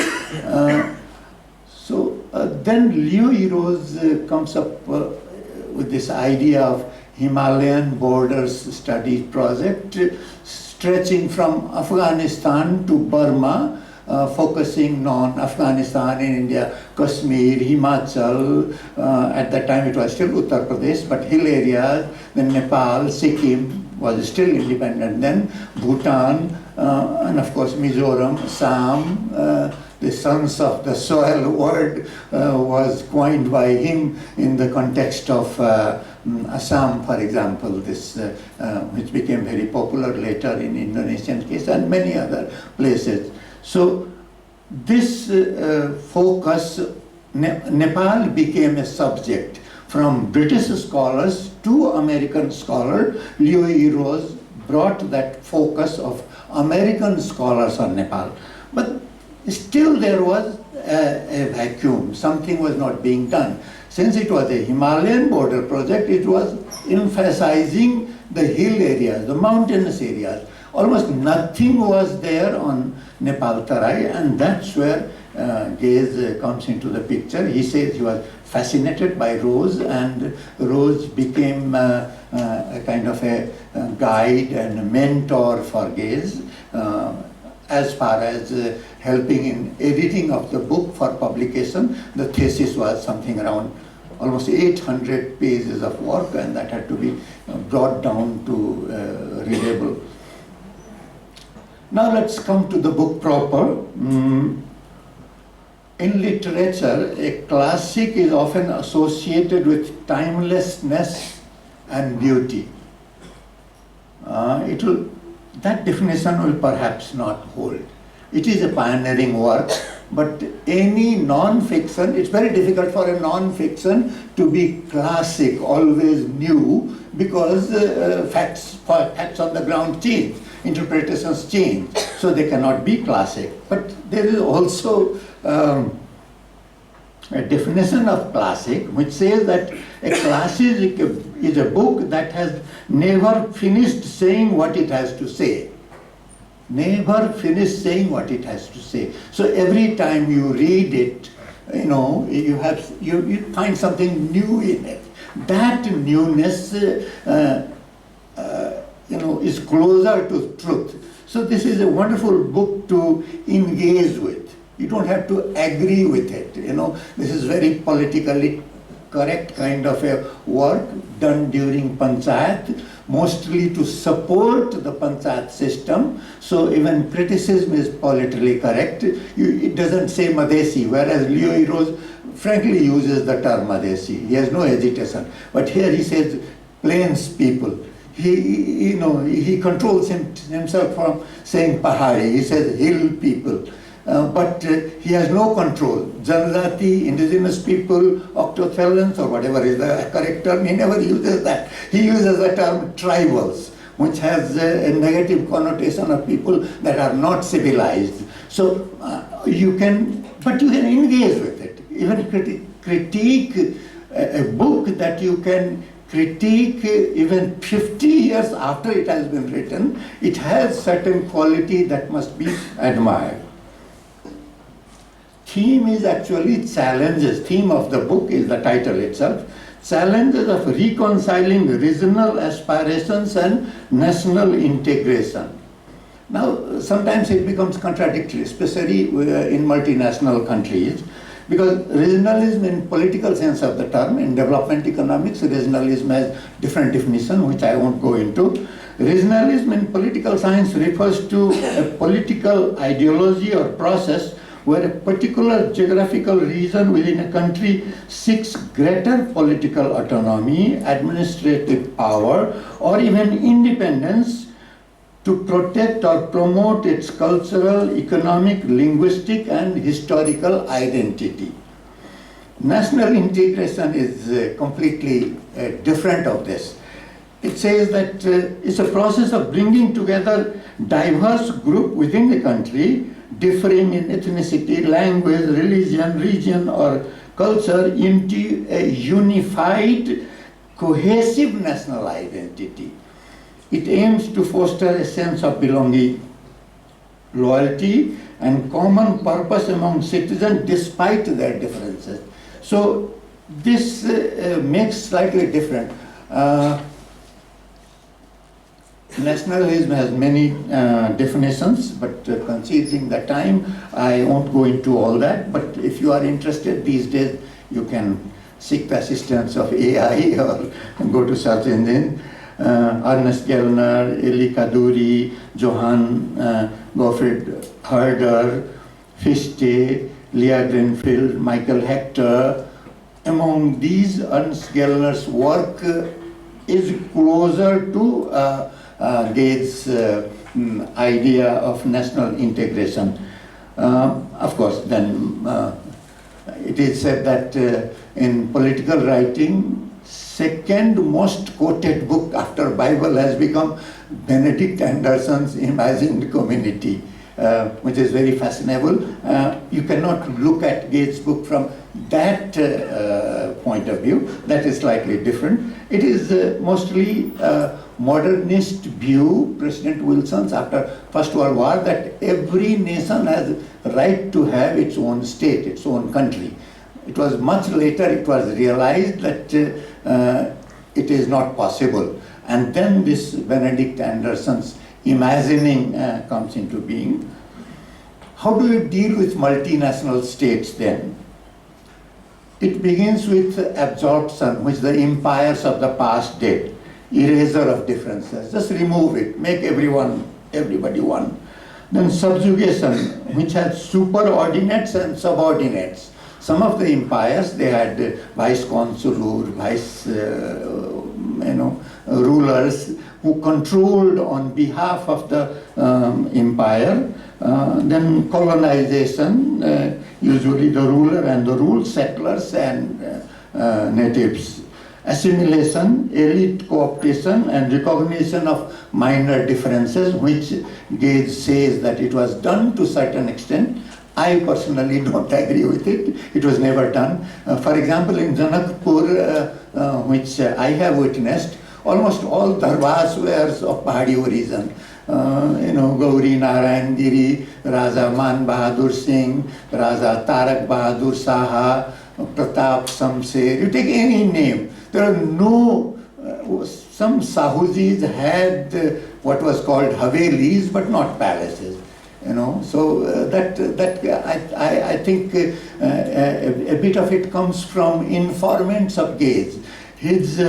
Then Leo Eros comes up with this idea of Himalayan Borders Studies project, stretching from Afghanistan to Burma, focusing on Afghanistan and India, Kashmir, Himachal, at that time it was still Uttar Pradesh, but hill areas, then Nepal, Sikkim was still independent then, Bhutan, and of course Mizoram, Assam. The sons of the soil word was coined by him in the context of Assam, for example, this which became very popular later in Indonesian case and many other places. So this focus, Nepal became a subject from British scholars to American scholars. Leo Eros brought that focus of American scholars on Nepal. But still there was a vacuum, something was not being done. Since it was a Himalayan border project, it was emphasizing the hill areas, the mountainous areas. Almost nothing was there on Nepal Tarai, and that's where Gaige comes into the picture. He says he was fascinated by Rose, and Rose became a kind of a guide and a mentor for Gaige. As far as helping in editing of the book for publication, the thesis was something around almost 800 pages of work, and that had to be brought down to readable. Now let's come to the book proper. In literature, a classic is often associated with timelessness and beauty. That definition will perhaps not hold. It is a pioneering work, but any non-fiction, it's very difficult for a non-fiction to be classic, always new, because facts on the ground change, interpretations change, so they cannot be classic. But there is also a definition of classic which says that a classic is a book that has never finished saying what it has to say. Never finished saying what it has to say. So every time you read it, you find something new in it. That newness, is closer to truth. So this is a wonderful book to engage with. You don't have to agree with it. This is very politically correct kind of a work done during Panchayat, mostly to support the Panchayat system. So even criticism is politically correct. It doesn't say Madesi, whereas Leo Eros frankly uses the term Madesi. He has no hesitation. But here he says plains people. He controls himself from saying Pahari. He says hill people. But he has no control. Janjati, indigenous people, octothelans, or whatever is the correct term, he never uses that. He uses the term tribals, which has a negative connotation of people that are not civilized. So you can engage with it. Even critique a book that you can critique even 50 years after it has been written. It has certain quality that must be admired. Theme is actually challenges. Theme of the book is the title itself. Challenges of reconciling regional aspirations and national integration. Now, sometimes it becomes contradictory, especially in multinational countries, because regionalism in political sense of the term, in development economics, regionalism has different definition, which I won't go into. Regionalism in political science refers to a political ideology or process where a particular geographical region within a country seeks greater political autonomy, administrative power, or even independence to protect or promote its cultural, economic, linguistic, and historical identity. National integration is completely different of this. It says that it's a process of bringing together diverse groups within the country, differing in ethnicity, language, religion, region, or culture into a unified, cohesive national identity. It aims to foster a sense of belonging, loyalty, and common purpose among citizens despite their differences. So this makes slightly different. Nationalism has many definitions, but considering the time, I won't go into all that. But if you are interested these days, you can seek the assistance of AI or go to search engine. Ernest Gellner, Elie Kaduri, Johann Gottfried Herder, Fichte, Leah Greenfield, Michael Hector. Among these, Ernst Gellner's work is closer to Gaige's idea of national integration. Of course, then it is said that in political writing, second most quoted book after Bible has become Benedict Anderson's Imagined Community, which is very fashionable. You cannot look at Gaige's book from that point of view. That is slightly different. It is mostly modernist view, President Wilson's after First World War, that every nation has right to have its own state, its own country. It was much later it was realized that it is not possible. And then this Benedict Anderson's imagining comes into being. How do you deal with multinational states then? It begins with absorption, which the empires of the past did. Erasure of differences, just remove it, make everybody one. Then subjugation, which had superordinates and subordinates. Some of the empires, they had vice-consul, rulers who controlled on behalf of the empire. Then colonization, usually the ruler and the ruled, settlers and natives. Assimilation, elite co-optation, and recognition of minor differences, which Gaige says that it was done to a certain extent. I personally don't agree with it. It was never done. For example, in Janakpur, which I have witnessed, almost all darbars were of Pahadi origin. Gauri Narayan Giri, Raja Man Bahadur Singh, Raja Tarak Bahadur Saha, Pratap Samser, you take any name. There are no, some Sahujis had what was called Havelis, but not palaces. So I think a bit of it comes from informants of Gaige. His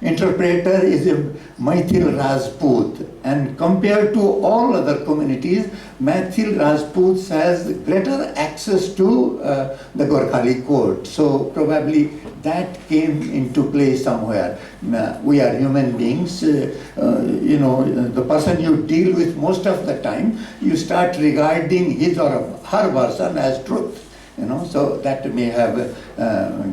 interpreter is a Maithil Rajput, and compared to all other communities, Maithil Rajputs has greater access to the Gorkhali court. So probably that came into play somewhere. We are human beings. The person you deal with most of the time, you start regarding his or her version as truth. So that may have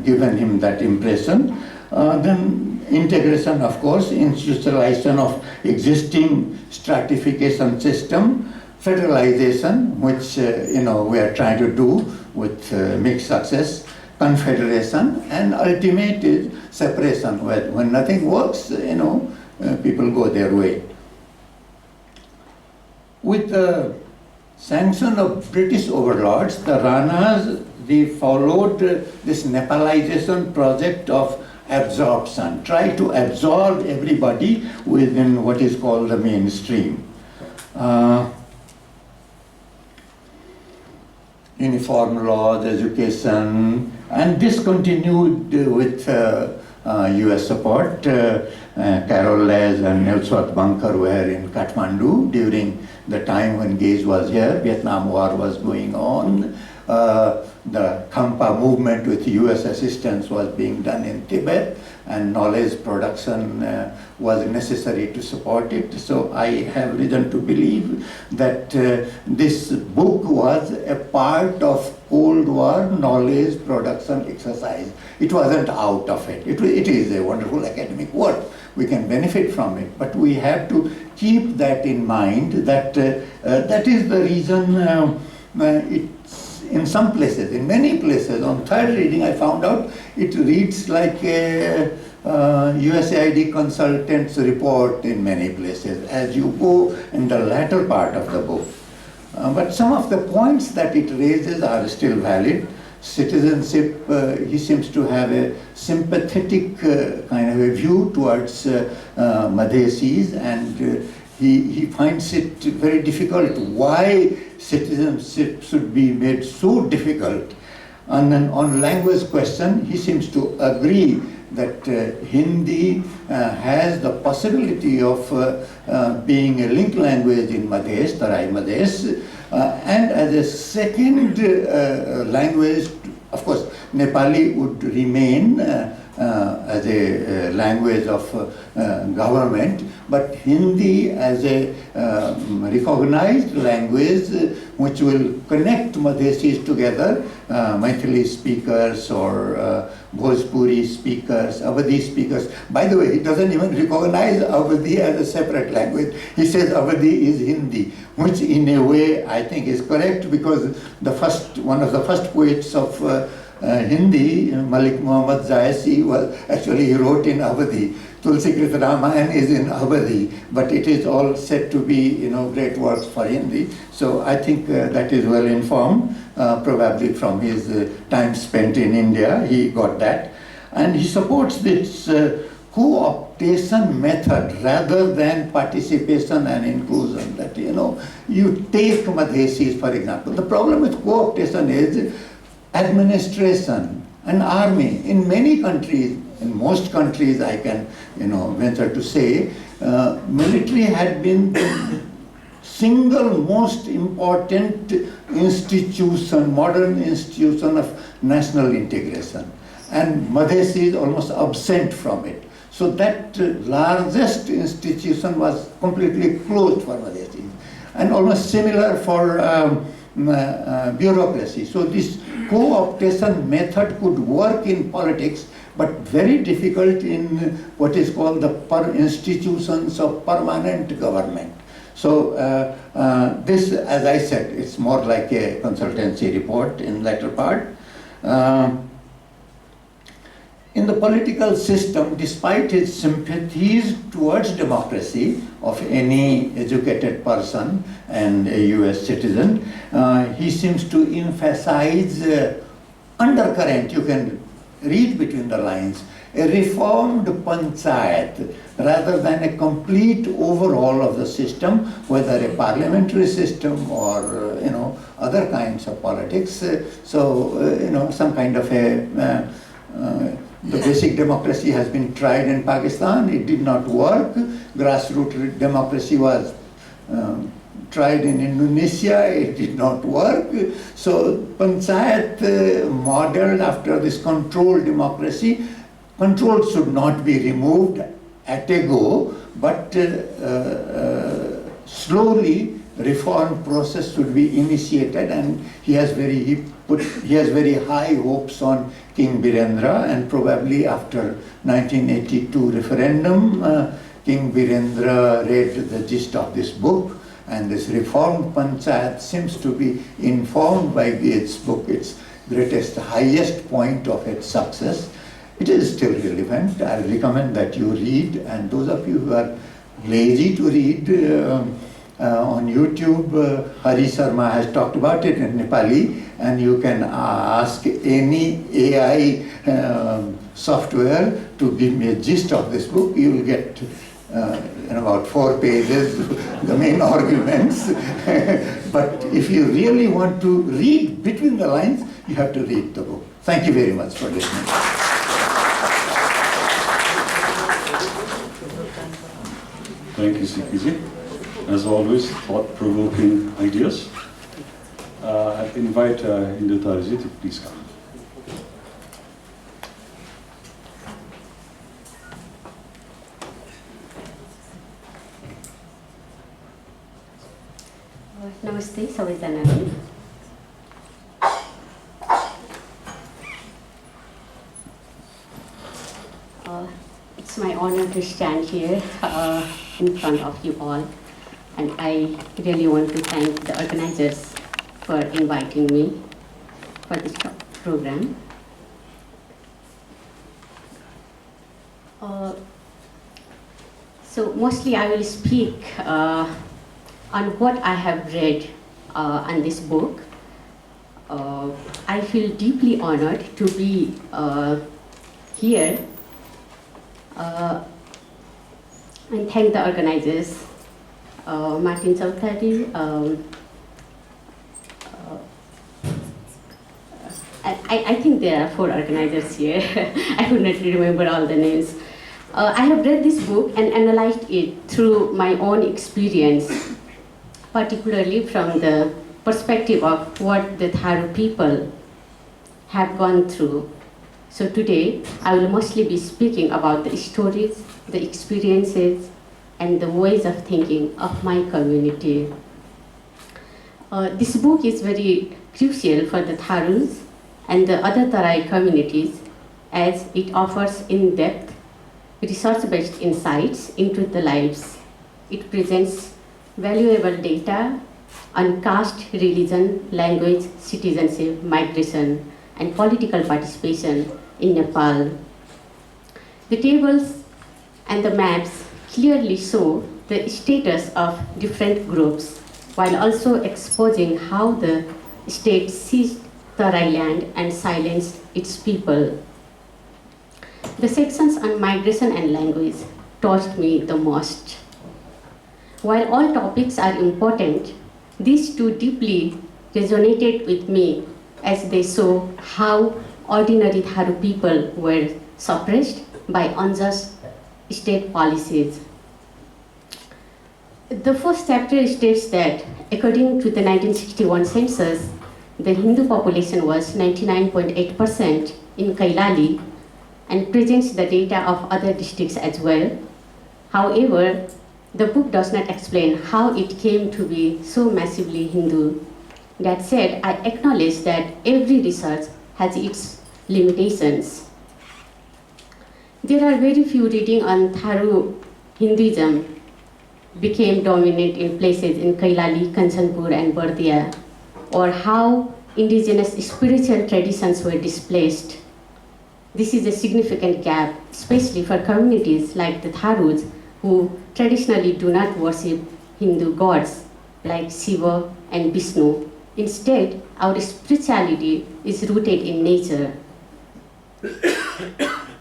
given him that impression. Then integration, of course, institutionalization of existing stratification system, federalization, which we are trying to do with mixed success, confederation, and ultimate is separation, where when nothing works, people go their way. With the sanction of British overlords, the Ranas, they followed this Nepalization project of absorption, try to absorb everybody within what is called the mainstream. Uniform laws, education, and this continued with US support. Carol Les and Nelsworth Bunker were in Kathmandu during the time when Gaige was here. Vietnam War was going on. The Khampa movement with US assistance was being done in Tibet, and knowledge production was necessary to support it. So I have reason to believe that this book was a part of Cold War knowledge production exercise. It wasn't out of it. It is a wonderful academic work. We can benefit from it, but we have to keep that in mind, that that is the reason in some places, in many places, on third reading I found out it reads like a USAID consultant's report in many places as you go in the latter part of the book. But some of the points that it raises are still valid. Citizenship, he seems to have a sympathetic kind of a view towards Madhesis, and he finds it very difficult why citizenship should be made so difficult. On language question, he seems to agree that Hindi has the possibility of being a link language in Madhes, Tarai Madhes, and as a second language, of course, Nepali would remain as a language of government, but Hindi as a recognized language which will connect Madhesis together, Maithili speakers or Bhojpuri speakers, Awadhi speakers. By the way, he doesn't even recognize Awadhi as a separate language. He says Awadhi is Hindi, which in a way I think is correct, because one of the first poets of Hindi, Malik Muhammad Zaisi, he wrote in Awadhi. Tulsi Krita Ramayana is in Awadhi, but it is all said to be, great works for Hindi. So I think that is well informed, probably from his time spent in India, he got that. And he supports this co-optation method rather than participation and inclusion, that, you take Madhesis, for example. The problem with co-optation is administration and army. In many countries, in most countries I can venture to say, military had been the single most important institution, modern institution of national integration. And Madhesi is almost absent from it. So that largest institution was completely closed for Madhesi. And almost similar for bureaucracy. So this co-optation method could work in politics, but very difficult in what is called the institutions of permanent government. So this, as I said, it's more like a consultancy report in latter part. In the political system, despite his sympathies towards democracy of any educated person and a US citizen, he seems to emphasize undercurrent, you can read between the lines, a reformed panchayat rather than a complete overhaul of the system, whether a parliamentary system or other kinds of politics. So some kind of a the basic democracy has been tried in Pakistan. It did not work. Grassroots democracy was tried in Indonesia. It did not work. So panchayat modeled after this controlled democracy. Control should not be removed at a go, but slowly reform process should be initiated, and he has very high hopes on King Birendra, and probably after 1982 referendum, King Birendra read the gist of this book, and this reformed panchayat seems to be informed by Gaige's book, its greatest, highest point of its success. It is still relevant. I recommend that you read, and those of you who are lazy to read, on YouTube, Hari Sharma has talked about it in Nepali, and you can ask any AI software to give me a gist of this book. You will get in about 4 pages the main arguments. But if you really want to read between the lines, you have to read the book. Thank you very much for listening. Thank you, CPG. As always, thought-provoking ideas. I invite Indutharji to please come. Namaste, सबैजनालाई. It's my honor to stand here in front of you all. And I really want to thank the organizers for inviting me. for this program. So mostly I will speak on what I have read on this book. I feel deeply honored to be here and thank the organizers, Martin Chaudhary, I think there are 4 organizers here. I could not remember all the names. I have read this book and analyzed it through my own experience, particularly from the perspective of what the Tharu people have gone through. So today, I will mostly be speaking about the stories, the experiences, and the ways of thinking of my community. This book is very crucial for the Tharus and the other Tarai communities as it offers in-depth, research-based insights into the lives. It presents valuable data on caste, religion, language, citizenship, migration, and political participation in Nepal. The tables and the maps clearly show the status of different groups, while also exposing how the state seized Tarai land and silenced its people. The sections on migration and language touched me the most. While all topics are important, these 2 deeply resonated with me as they show how ordinary Tharu people were suppressed by unjust state policies. The first chapter states that according to the 1961 census, the Hindu population was 99.8% in Kailali and presents the data of other districts as well. However, the book does not explain how it came to be so massively Hindu. That said, I acknowledge that every research has its limitations. There are very few readings on Tharu Hinduism became dominant in places in Kailali, Kanchanpur, and Bardia, or how indigenous spiritual traditions were displaced. This is a significant gap, especially for communities like the Tharus, who traditionally do not worship Hindu gods like Shiva and Vishnu. Instead, our spirituality is rooted in nature.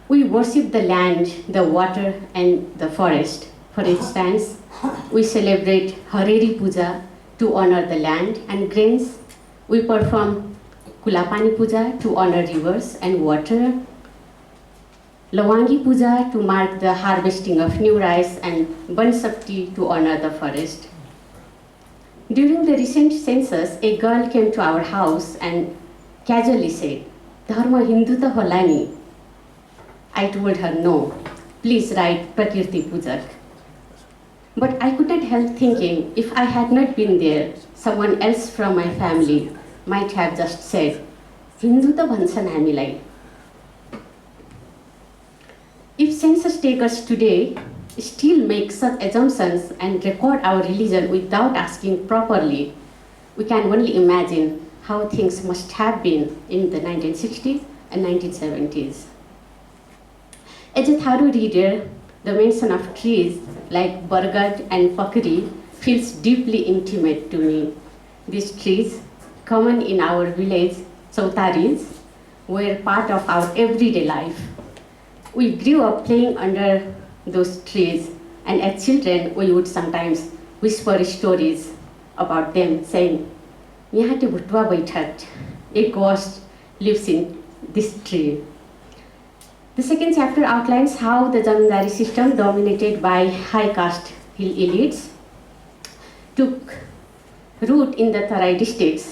We worship the land, the water, and the forest. For instance, we celebrate Hareri Puja to honor the land and grains. We perform Kulapani Puja to honor rivers and water. Lawangi Puja to mark the harvesting of new rice, and Ban Shakti to honor the forest. During the recent census, a girl came to our house and casually said, "Dharma Hindu ta hola ni." I told her, "No, please write Prakirti Pujak." But I could not help thinking, if I had not been there, someone else from my family might have just said, "Hindu ta bhanshan hamilai." If census takers today still make such assumptions and record our religion without asking properly, we can only imagine how things must have been in the 1960s and 1970s. As a Tharu reader, the mention of trees like Bargad and Pakri feels deeply intimate to me. These trees, common in our village, Chautaris, were part of our everyday life. We grew up playing under those trees, and as children, we would sometimes whisper stories about them, saying, "Yaha te bhutwa baithat, a ghost lives in this tree." The second chapter outlines how the Zamindari system, dominated by high caste hill elites, took root in the Tarai districts.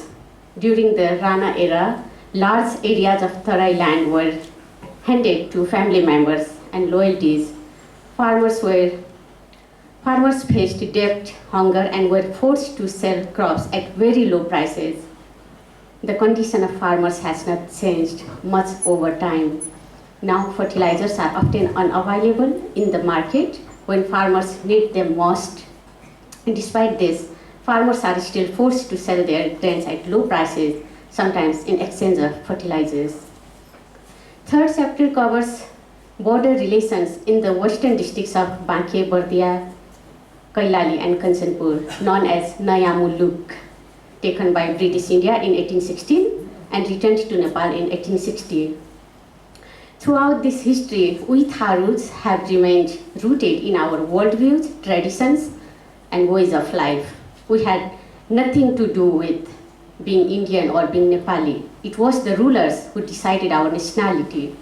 During the Rana era, large areas of Tarai land were handed to family members and loyalties. Farmers faced debt, hunger, and were forced to sell crops at very low prices. The condition of farmers has not changed much over time. Now fertilizers are often unavailable in the market when farmers need them most. And despite this, farmers are still forced to sell their grains at low prices sometimes in exchange of fertilizers. Third chapter covers border relations in the western districts of Banke, Bardia, Kailali and Kanchanpur, known as Naya Muluk, taken by British India in 1816 and returned to Nepal in 1860. Throughout this history, we Tharus have remained rooted in our worldviews, traditions, and ways of life. We had nothing to do with being Indian or being Nepali. It was the rulers who decided our nationality.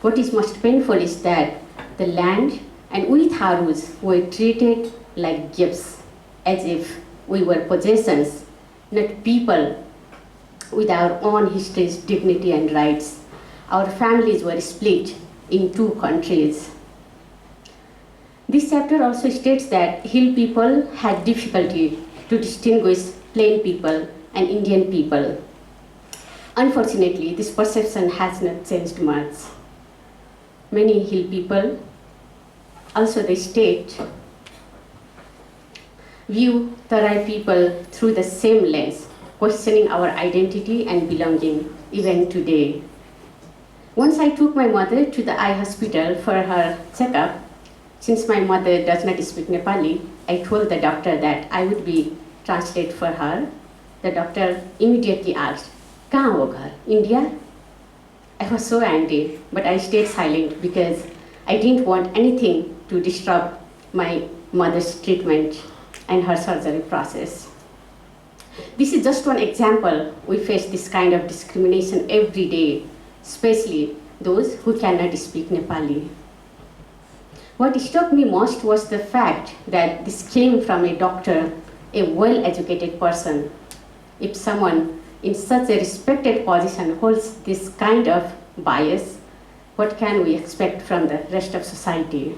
What is most painful is that the land and we Tharus were treated like gifts, as if we were possessions, not people with our own histories, dignity, and rights. Our families were split in 2 countries. This chapter also states that hill people had difficulty to distinguish plain people and Indian people. Unfortunately, this perception has not changed much. Many hill people, also the state, view Tarai people through the same lens, questioning our identity and belonging even today. Once I took my mother to the eye hospital for her checkup. Since my mother does not speak Nepali, I told the doctor that I would be translate for her. The doctor immediately asked, "Kahan ho ghar? India?" I was so angry, but I stayed silent because I didn't want anything to disrupt my mother's treatment and her surgery process. This is just one example. We face this kind of discrimination every day, especially those who cannot speak Nepali. What struck me most was the fact that this came from a doctor, a well-educated person. If someone in such a respected position holds this kind of bias, what can we expect from the rest of society?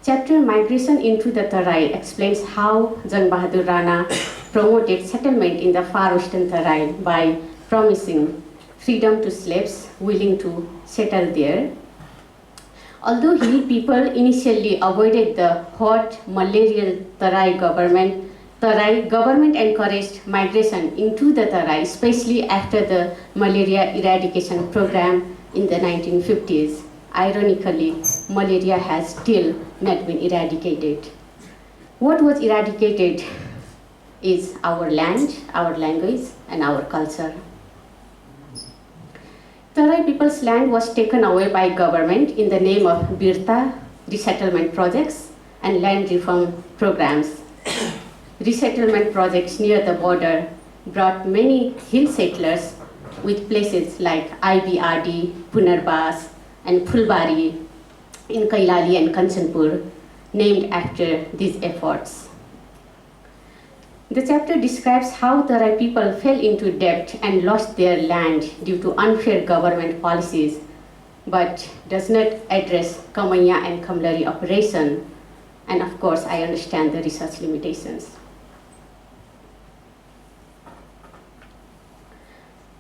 Chapter Migration into the Tarai explains how Jang Bahadur Rana promoted settlement in the far western Tarai by promising freedom to slaves willing to settle there. Although hill people initially avoided the hot malarial Tarai government encouraged migration into the Tarai, especially after the malaria eradication program in the 1950s. Ironically, malaria has still not been eradicated. What was eradicated is our land, our language, and our culture. Tarai people's land was taken away by government in the name of Birta resettlement projects and land reform programs. Resettlement projects near the border brought many hill settlers with places like IBRD, Punarbas, and Phulbari in Kailali and Kanchanpur, named after these efforts. The chapter describes how Tarai people fell into debt and lost their land due to unfair government policies, but does not address Kamaiya and Kamlari operation. And of course, I understand the research limitations.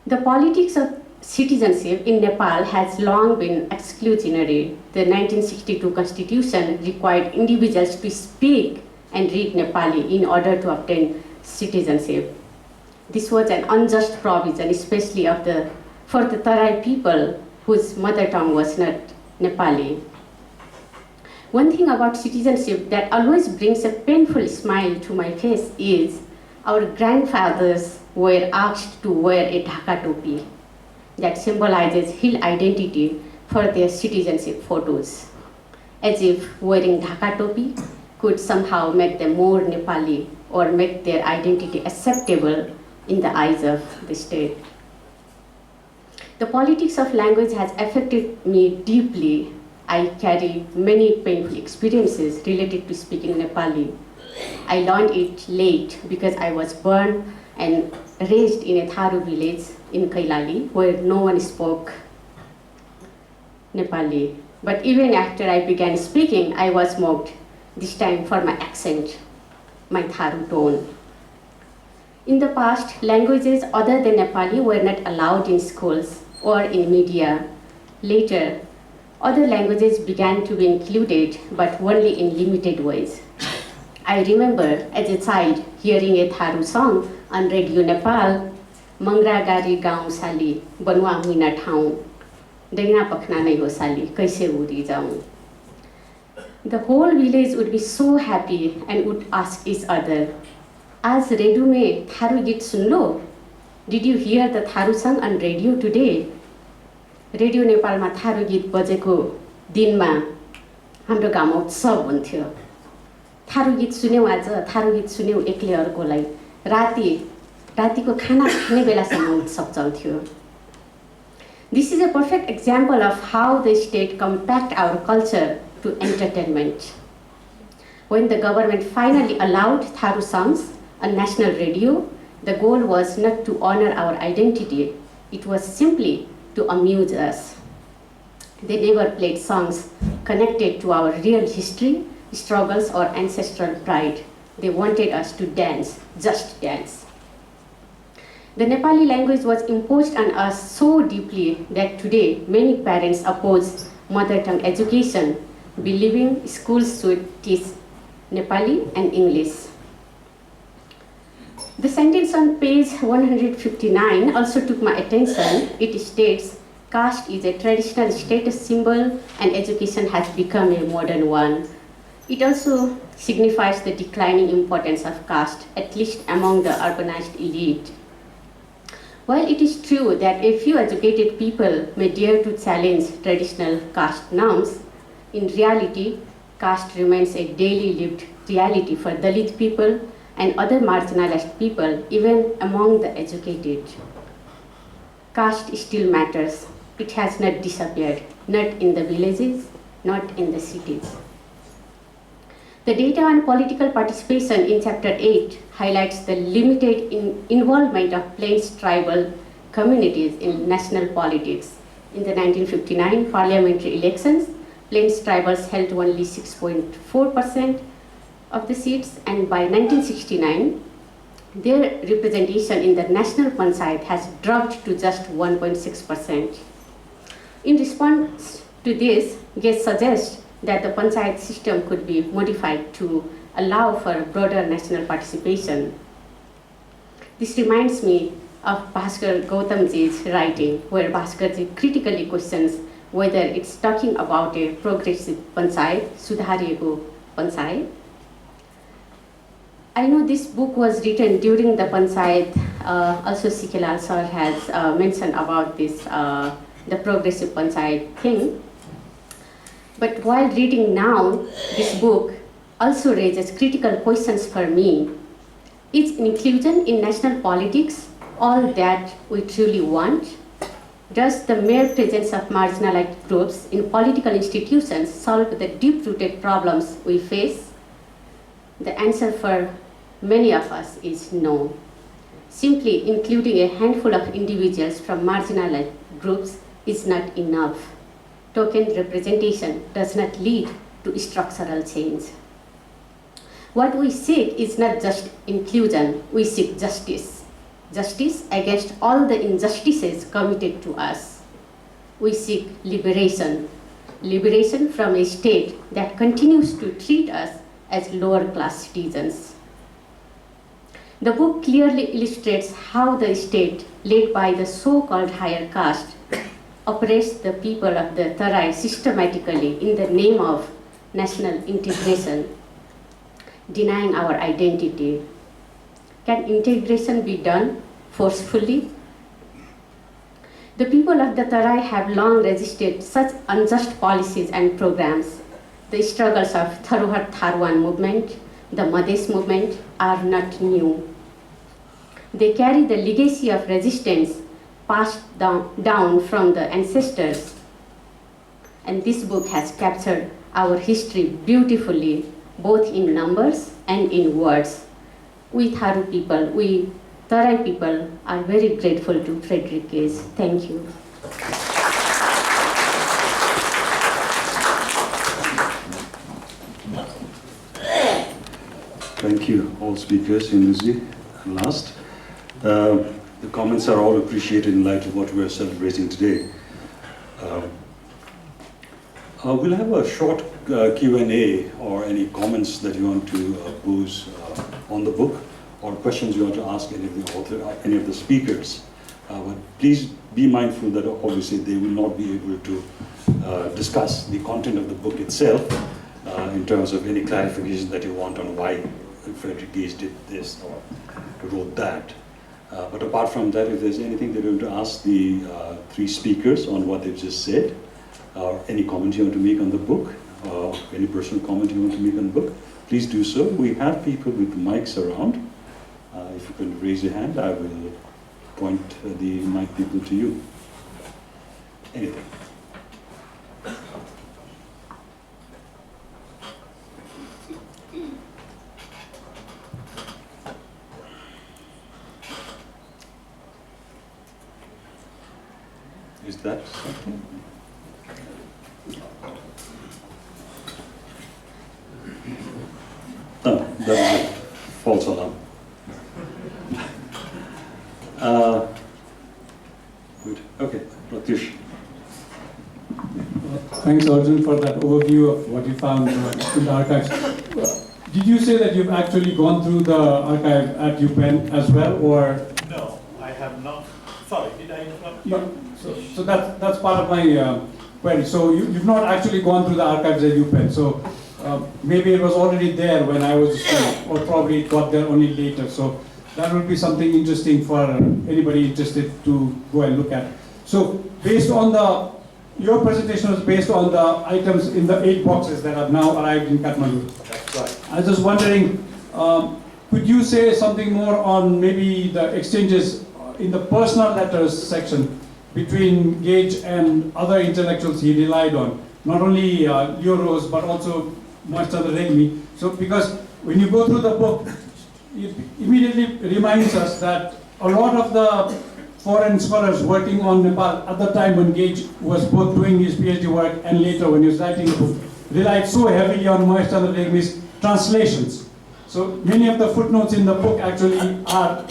The politics of citizenship in Nepal has long been exclusionary. The 1962 constitution required individuals to speak and read Nepali in order to obtain citizenship. This was an unjust provision, especially for the Tarai people whose mother tongue was not Nepali. One thing about citizenship that always brings a painful smile to my face is our grandfathers were asked to wear a dhaka topi that symbolizes hill identity for their citizenship photos, as if wearing dhaka topi could somehow make them more Nepali or make their identity acceptable in the eyes of the state. The politics of language has affected me deeply. I carry many painful experiences related to speaking Nepali. I learned it late because I was born and raised in a Tharu village in Kailali where no one spoke Nepali. But even after I began speaking, I was mocked, this time for my accent, my Tharu tone. In the past, languages other than Nepali were not allowed in schools or in media. Later, other languages began to be included, but only in limited ways. I remember as a child hearing a Tharu song on Radio Nepal मंगरागारी गाउँ साली बनुवा हुइन ठाउँ डैना पखना नै हो साली कैसे उडी जाऊँ. The whole village would be so happy and would ask each other, आज रेडियो में थारू गीत सुन लो. Did you hear the Tharu song on radio today? Radio नेपालमा थारू गीत बजेको दिनमा हाम्रो गाउँमा उत्सव हुन्थ्यो. थारू गीत सुन्यौँ आज, थारू गीत सुन्यौँ एकले अर्कोलाई. रातिको खाना खाने बेलासम्म उत्सव चल्थ्यो. This is a perfect example of how the state compact our culture to entertainment. When the government finally allowed Tharu songs on national radio, the goal was not to honor our identity, it was simply to amuse us. They never played songs connected to our real history, struggles, or ancestral pride. They wanted us to dance, just dance. The Nepali language was imposed on us so deeply that today many parents oppose mother tongue education, believing schools should teach Nepali and English. The sentence on page 159 also took my attention. It states, caste is a traditional status symbol and education has become a modern one. It also signifies the declining importance of caste, at least among the urbanized elite. While it is true that a few educated people may dare to challenge traditional caste norms, in reality, caste remains a daily lived reality for Dalit people and other marginalized people, even among the educated. Caste still matters. It has not disappeared, not in the villages, not in the cities. The data on political participation in Chapter 8 highlights the limited involvement of Plains tribal communities in national politics. In the 1959 parliamentary elections, Plains tribals held only 6.4% of the seats, and by 1969, their representation in the national panchayat has dropped to just 1.6%. In response to this, Gaige suggests that the panchayat system could be modified to allow for broader national participation. This reminds me of Bhaskar Gautamji's writing, where Bhaskarji critically questions whether it's talking about a progressive panchayat, sudhariyeko panchayat. I know this book was written during the panchayat. Also, Sikilal sir has mentioned about this, the progressive panchayat thing. But while reading now, this book also raises critical questions for me. Is inclusion in national politics all that we truly want? Does the mere presence of marginalized groups in political institutions solve the deep-rooted problems we face? The answer for many of us is no. Simply including a handful of individuals from marginalized groups is not enough. Token representation does not lead to structural change. What we seek is not just inclusion, we seek justice. Justice against all the injustices committed to us. We seek liberation. Liberation from a state that continues to treat us as lower class citizens. The book clearly illustrates how the state, led by the so-called higher caste, operates the people of the Tarai systematically in the name of national integration, denying our identity. Can integration be done forcefully? The people of the Tarai have long resisted such unjust policies and programs. The struggles of Tharuhat Tharwan movement, the Madhes movement are not new. They carry the legacy of resistance passed down from the ancestors. And this book has captured our history beautifully, both in numbers and in words. We Tharu people, we Tarai people are very grateful to Frederick Gaige. Thank you. Thank you, all speakers, Inuzi. Last. The comments are all appreciated in light of what we're celebrating today. We'll have a short Q&A or any comments that you want to pose on the book or questions you want to ask any of the author, any of the speakers. But please be mindful that obviously they will not be able to discuss the content of the book itself in terms of any clarification that you want on why Frederick Gaige did this or wrote that. But apart from that, if there's anything that you want to ask the three speakers on what they've just said, or any comment you want to make on the book, any personal comment you want to make on the book, please do so. We have people with mics around. If you can raise your hand, I will point the mic people to you. Anything. Is that something? No, that was a false alarm. Good. Okay, Pratyush. Thanks, Arjun, for that overview of what you found in the archives. Did you say that you've actually gone through the archive at UPenn as well, or? No, I have not. Sorry, did I interrupt you? No. So that's part of my query. So you've not actually gone through the archives at UPenn. So maybe it was already there when I was a student, or probably it got there only later. So that would be something interesting for anybody interested to go and look at. So based on your presentation was based on the items in the 8 boxes that have now arrived in Kathmandu. That's right. I was just wondering, could you say something more on maybe the exchanges in the personal letters section between Gaige and other intellectuals he relied on? Not only Leo Rose, but also Moichchandra Regmi. So because when you go through the book, it immediately reminds us that a lot of the foreign scholars working on Nepal at the time when Gaige was both doing his PhD work and later when he was writing the book, relied so heavily on Moichchandra Regmi's translations. So many of the footnotes in the book actually are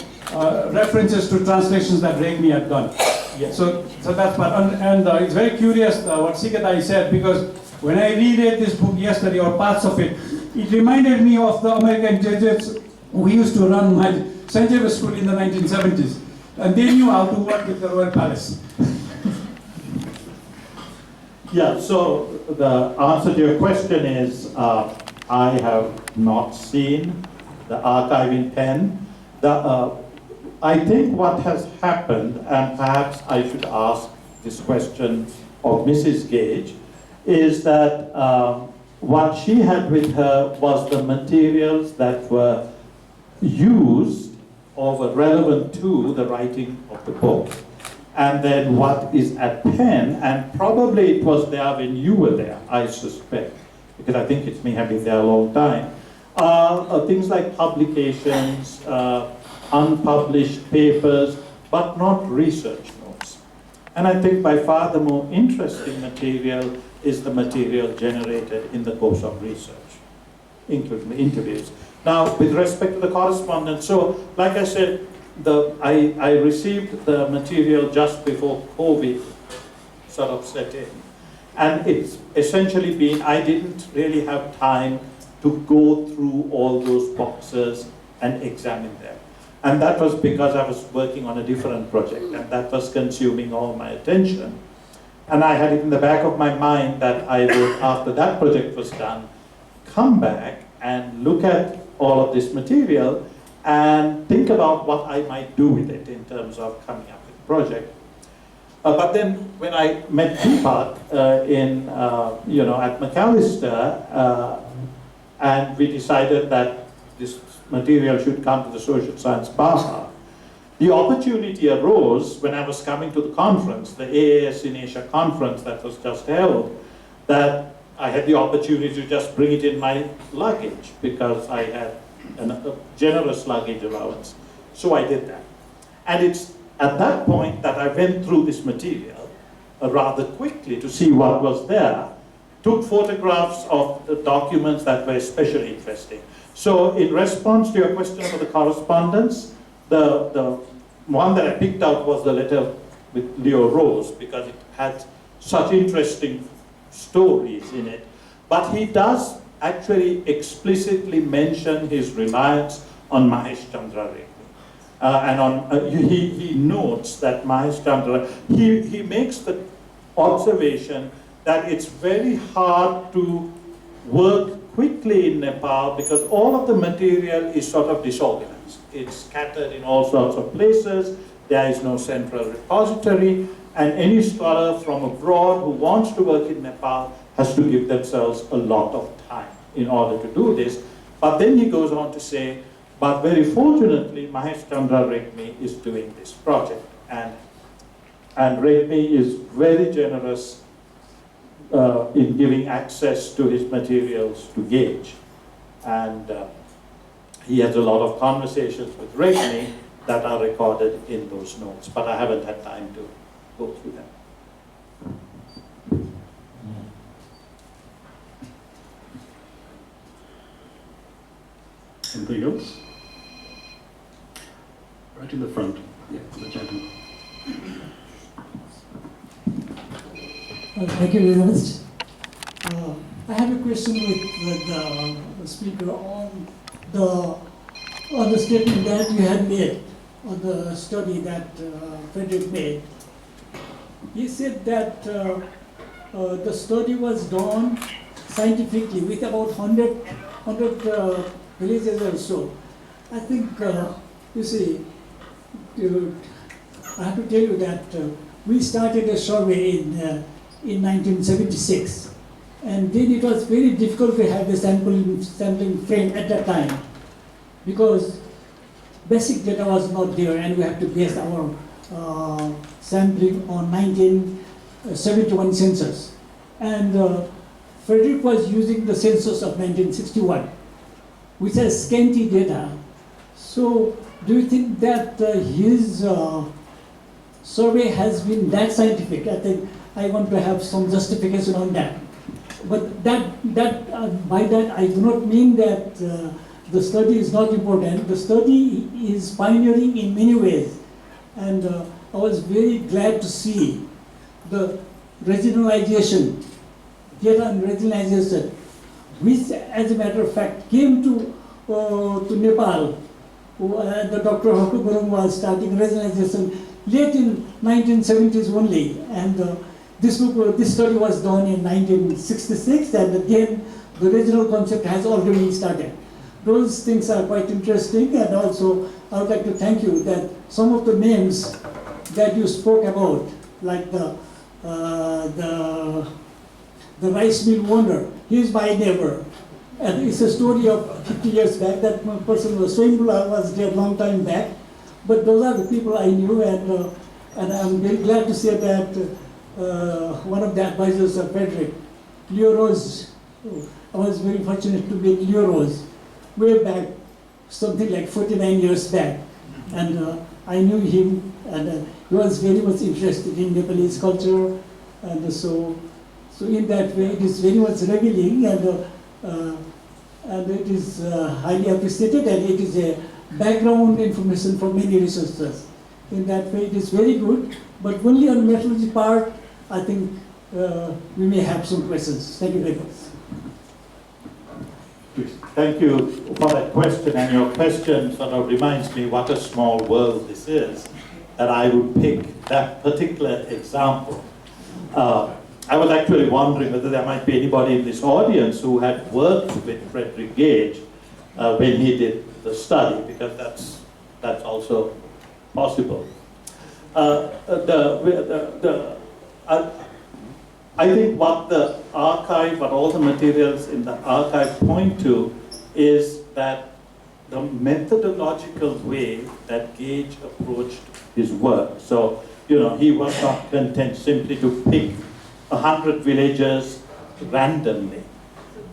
references to translations that Regmi had done. Yes. So that's part. And it's very curious what Sikatai said, because when I reread this book yesterday, or parts of it, it reminded me of the American Jesuits who used to run my St. James School in the 1970s. And they knew how to work with the Royal Palace. Yeah, so the answer to your question is, I have not seen the archive in Penn. I think what has happened, and perhaps I should ask this question of Mrs. Gaige, is that what she had with her was the materials that were used or were relevant to the writing of the book. And then what is at Penn, and probably it was there when you were there, I suspect, because I think it may have been there a long time, things like publications, unpublished papers, but not research notes. And I think by far the more interesting material is the material generated in the course of research, including the interviews. Now, with respect to the correspondence, so like I said, I received the material just before COVID sort of set in. And it's essentially been, I didn't really have time to go through all those boxes and examine them. And that was because I was working on a different project, and that was consuming all my attention. And I had it in the back of my mind that I would, after that project was done, come back and look at all of this material and think about what I might do with it in terms of coming up with a project. But then when I met Deepak at Macalester, and we decided that this material should come to the Social Science Baha, the opportunity arose when I was coming to the conference, the AAS in Asia conference that was just held, that I had the opportunity to just bring it in my luggage because I had a generous luggage allowance. So I did that. And it's at that point that I went through this material rather quickly to see what was there, took photographs of the documents that were especially interesting. So in response to your question about the correspondence, the one that I picked out was the letter with Leo Rose, because it had such interesting stories in it. But he does actually explicitly mention his reliance on Mahesh Chandra Rekmi. He notes that Mahesh Chandra, he makes the observation that it's very hard to work quickly in Nepal because all of the material is sort of disorganized. It's scattered in all sorts of places, there is no central repository, and any scholar from abroad who wants to work in Nepal has to give themselves a lot of time in order to do this. But then he goes on to say, but very fortunately, Mahesh Chandra Rekmi is doing this project. And Rekmi is very generous in giving access to his materials to Gaige. And he has a lot of conversations with Rekmi that are recorded in those notes, but I haven't had time to go through them. Anything else? Right in the front. Yeah, the gentleman. Thank you very much. I have a question with the speaker on the statement that you had made on the study that Frederick made. He said that the study was done scientifically with about 100 villages or so. I think, you see, I have to tell you that we started a survey in 1976, and then it was very difficult to have the sampling frame at that time because basic data was not there, and we had to base our sampling on 1971 census. And Frederick was using the census of 1961, which has scanty data. So do you think that his survey has been that scientific? I think I want to have some justification on that. But by that I do not mean that the study is not important. The study is pioneering in many ways. And I was very glad to see the regionalization, data and regionalization, which as a matter of fact came to Nepal. The Dr. Haku Gurung was starting regionalization late in 1970s only, and this study was done in 1966, and again the regional concept has already started. Those things are quite interesting, and also I would like to thank you that some of the names that you spoke about, like the rice mill owner, he is my neighbor. And it's a story of 50 years back. That person was there a long time back. But those are the people I knew, and I'm very glad to say that one of the advisors of Frederick, Leo Rose, I was very fortunate to meet Leo Rose way back, something like 49 years back. And I knew him, and he was very much interested in Nepalese culture. And so in that way, it is very much revealing, and it is highly appreciated, and it is a background information for many researchers. In that way, it is very good, but only on the methodology part, I think we may have some questions. Thank you very much. Thank you for that question, and your question sort of reminds me what a small world this is, that I would pick that particular example. I was actually wondering whether there might be anybody in this audience who had worked with Frederick Gaige when he did the study, because that's also possible. I think what the archive, what all the materials in the archive point to, is that the methodological way that Gaige approached his work. So, he was not content simply to pick 100 villages randomly.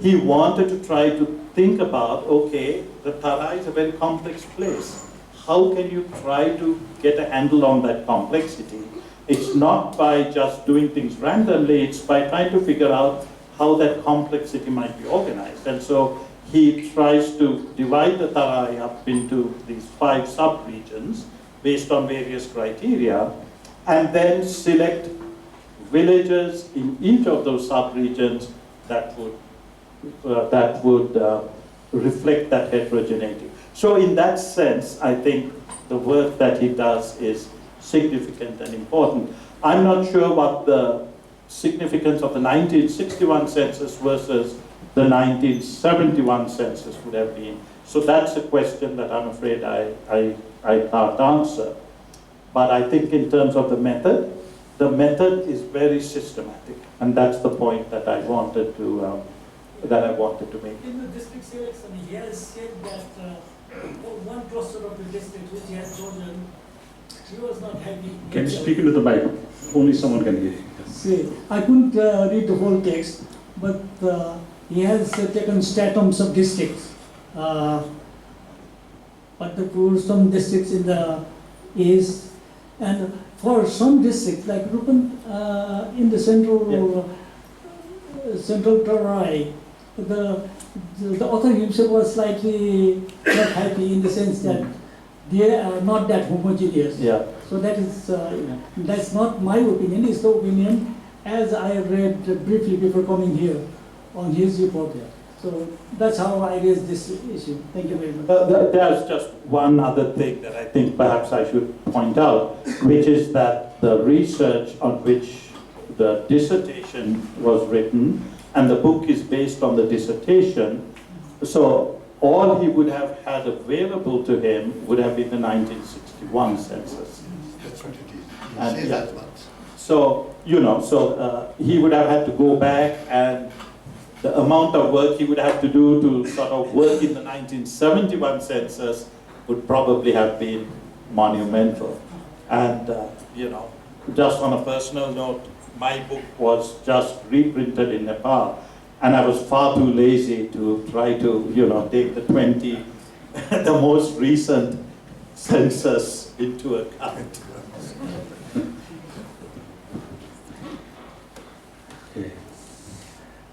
He wanted to try to think about, okay, the Tara is a very complex place. How can you try to get a handle on that complexity? It's not by just doing things randomly, it's by trying to figure out how that complexity might be organized. And so he tries to divide the Tarai up into these 5 sub-regions based on various criteria, and then select villages in each of those sub-regions that would reflect that heterogeneity. So in that sense, I think the work that he does is significant and important. I'm not sure what the significance of the 1961 census versus the 1971 census would have been. So that's a question that I'm afraid I can't answer. But I think in terms of the method is very systematic, and that's the point that I wanted to make. In the district selection, he has said that one cluster of the district which he has chosen, he was not happy. Can you speak into the mic? Only someone can hear you. See, I couldn't read the whole text, but he has taken statums of districts. But for some districts in the east, and for some districts like Rupan in the central Terai, the author himself was slightly not happy in the sense that they are not that homogeneous. Yeah. So that is that's not my opinion. It's the opinion as I have read briefly before coming here on his report. So that's how I raised this issue. Thank you very much. There's just one other thing that I think perhaps I should point out, which is that the research on which the dissertation was written, and the book is based on the dissertation, so all he would have had available to him would have been the 1961 census. That's what it is. And, Say yeah. that once. So, he would have had to go back, and the amount of work he would have to do to sort of work in the 1971 census would probably have been monumental. And, just on a personal note, my book was just reprinted in Nepal, and I was far too lazy to try to, take the the most recent census into account. Okay.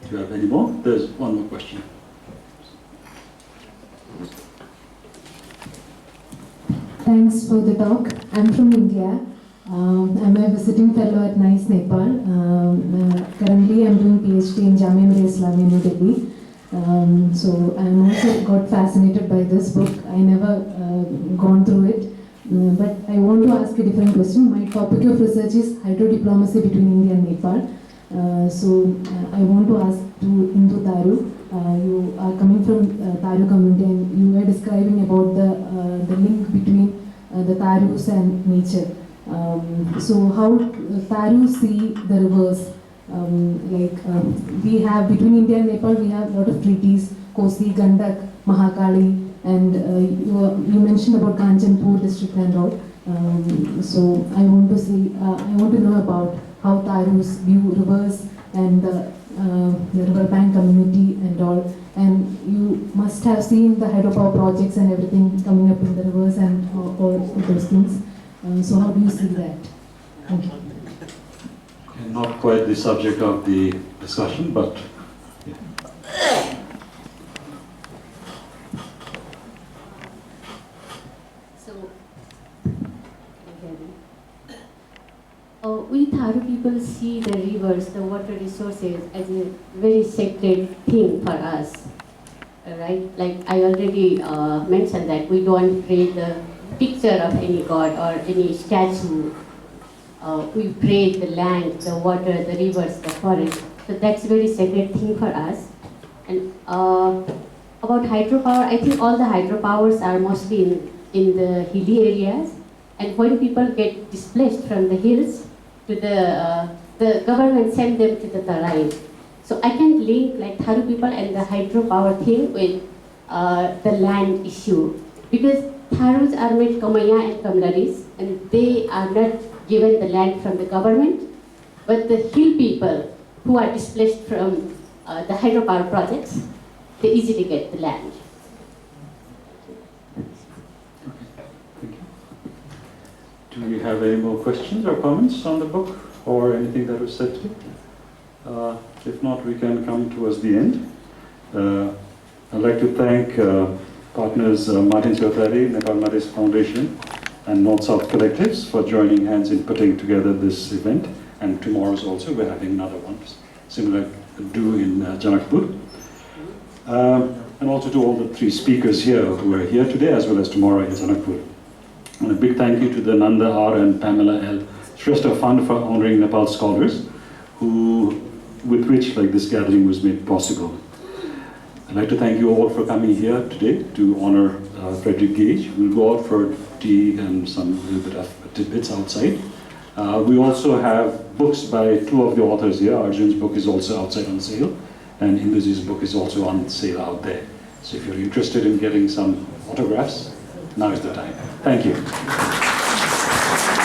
Do you have any more? There's one more question. Thanks for the talk. I'm from India. I'm a visiting fellow at NICE Nepal. Currently, I'm doing PhD in Jamia Millia Islamia, New Delhi. So I'm also got fascinated by this book. I never gone through it, but I want to ask a different question. My topic of research is hydrodiplomacy between India and Nepal. I want to ask into Taru. You are coming from Taru community, and you were describing about the link between the Tarus and nature. So how Taru see the rivers? We have between India and Nepal, we have a lot of treaties, Kosi, Gandak, Mahakali, and you mentioned about Kanchanpur district and all. So I want to know about how Tarus view rivers and the riverbank community and all. And you must have seen the hydropower projects and everything coming up in the rivers and all those things. So how do you see that? Thank you. Not quite the subject of the discussion, but yeah. So, we Tharu people see the rivers, the water resources as a very sacred thing for us, right? Like I already mentioned that we don't create the picture of any god or any statue. We pray the land, the water, the rivers, the forest. So that's a very sacred thing for us. And about hydropower, I think all the hydropowers are mostly in the hilly areas. And when people get displaced from the hills, to the government send them to the Tarai. So I can link like Tharu people and the hydropower thing with the land issue. Because Tharus are made Kamaya and Kamlaris, and they are not given the land from the government, but the hill people who are displaced from the hydropower projects, they easily get the land. Thank you. Do we have any more questions or comments on the book or anything that was said today? If not, we can come towards the end. I'd like to thank partners Martin Syotari, Nepal Maris Foundation, and North-South Collectives for joining hands in putting together this event. And tomorrow's also, we're having another one, similar due in Janakpur. and also to all the three speakers here who are here today as well as tomorrow in Janakpur. And a big thank you to the Nanda R and Pamela L. Shrestha Fund for honoring Nepal scholars with which this gathering was made possible. I'd like to thank you all for coming here today to honor Frederick Gaige. We'll go out for tea and some little bit of tidbits outside. We also have books by two of the authors here. Arjun's book is also outside on sale, and Induzi's book is also on sale out there. So if you're interested in getting some autographs, now is the time. Thank you.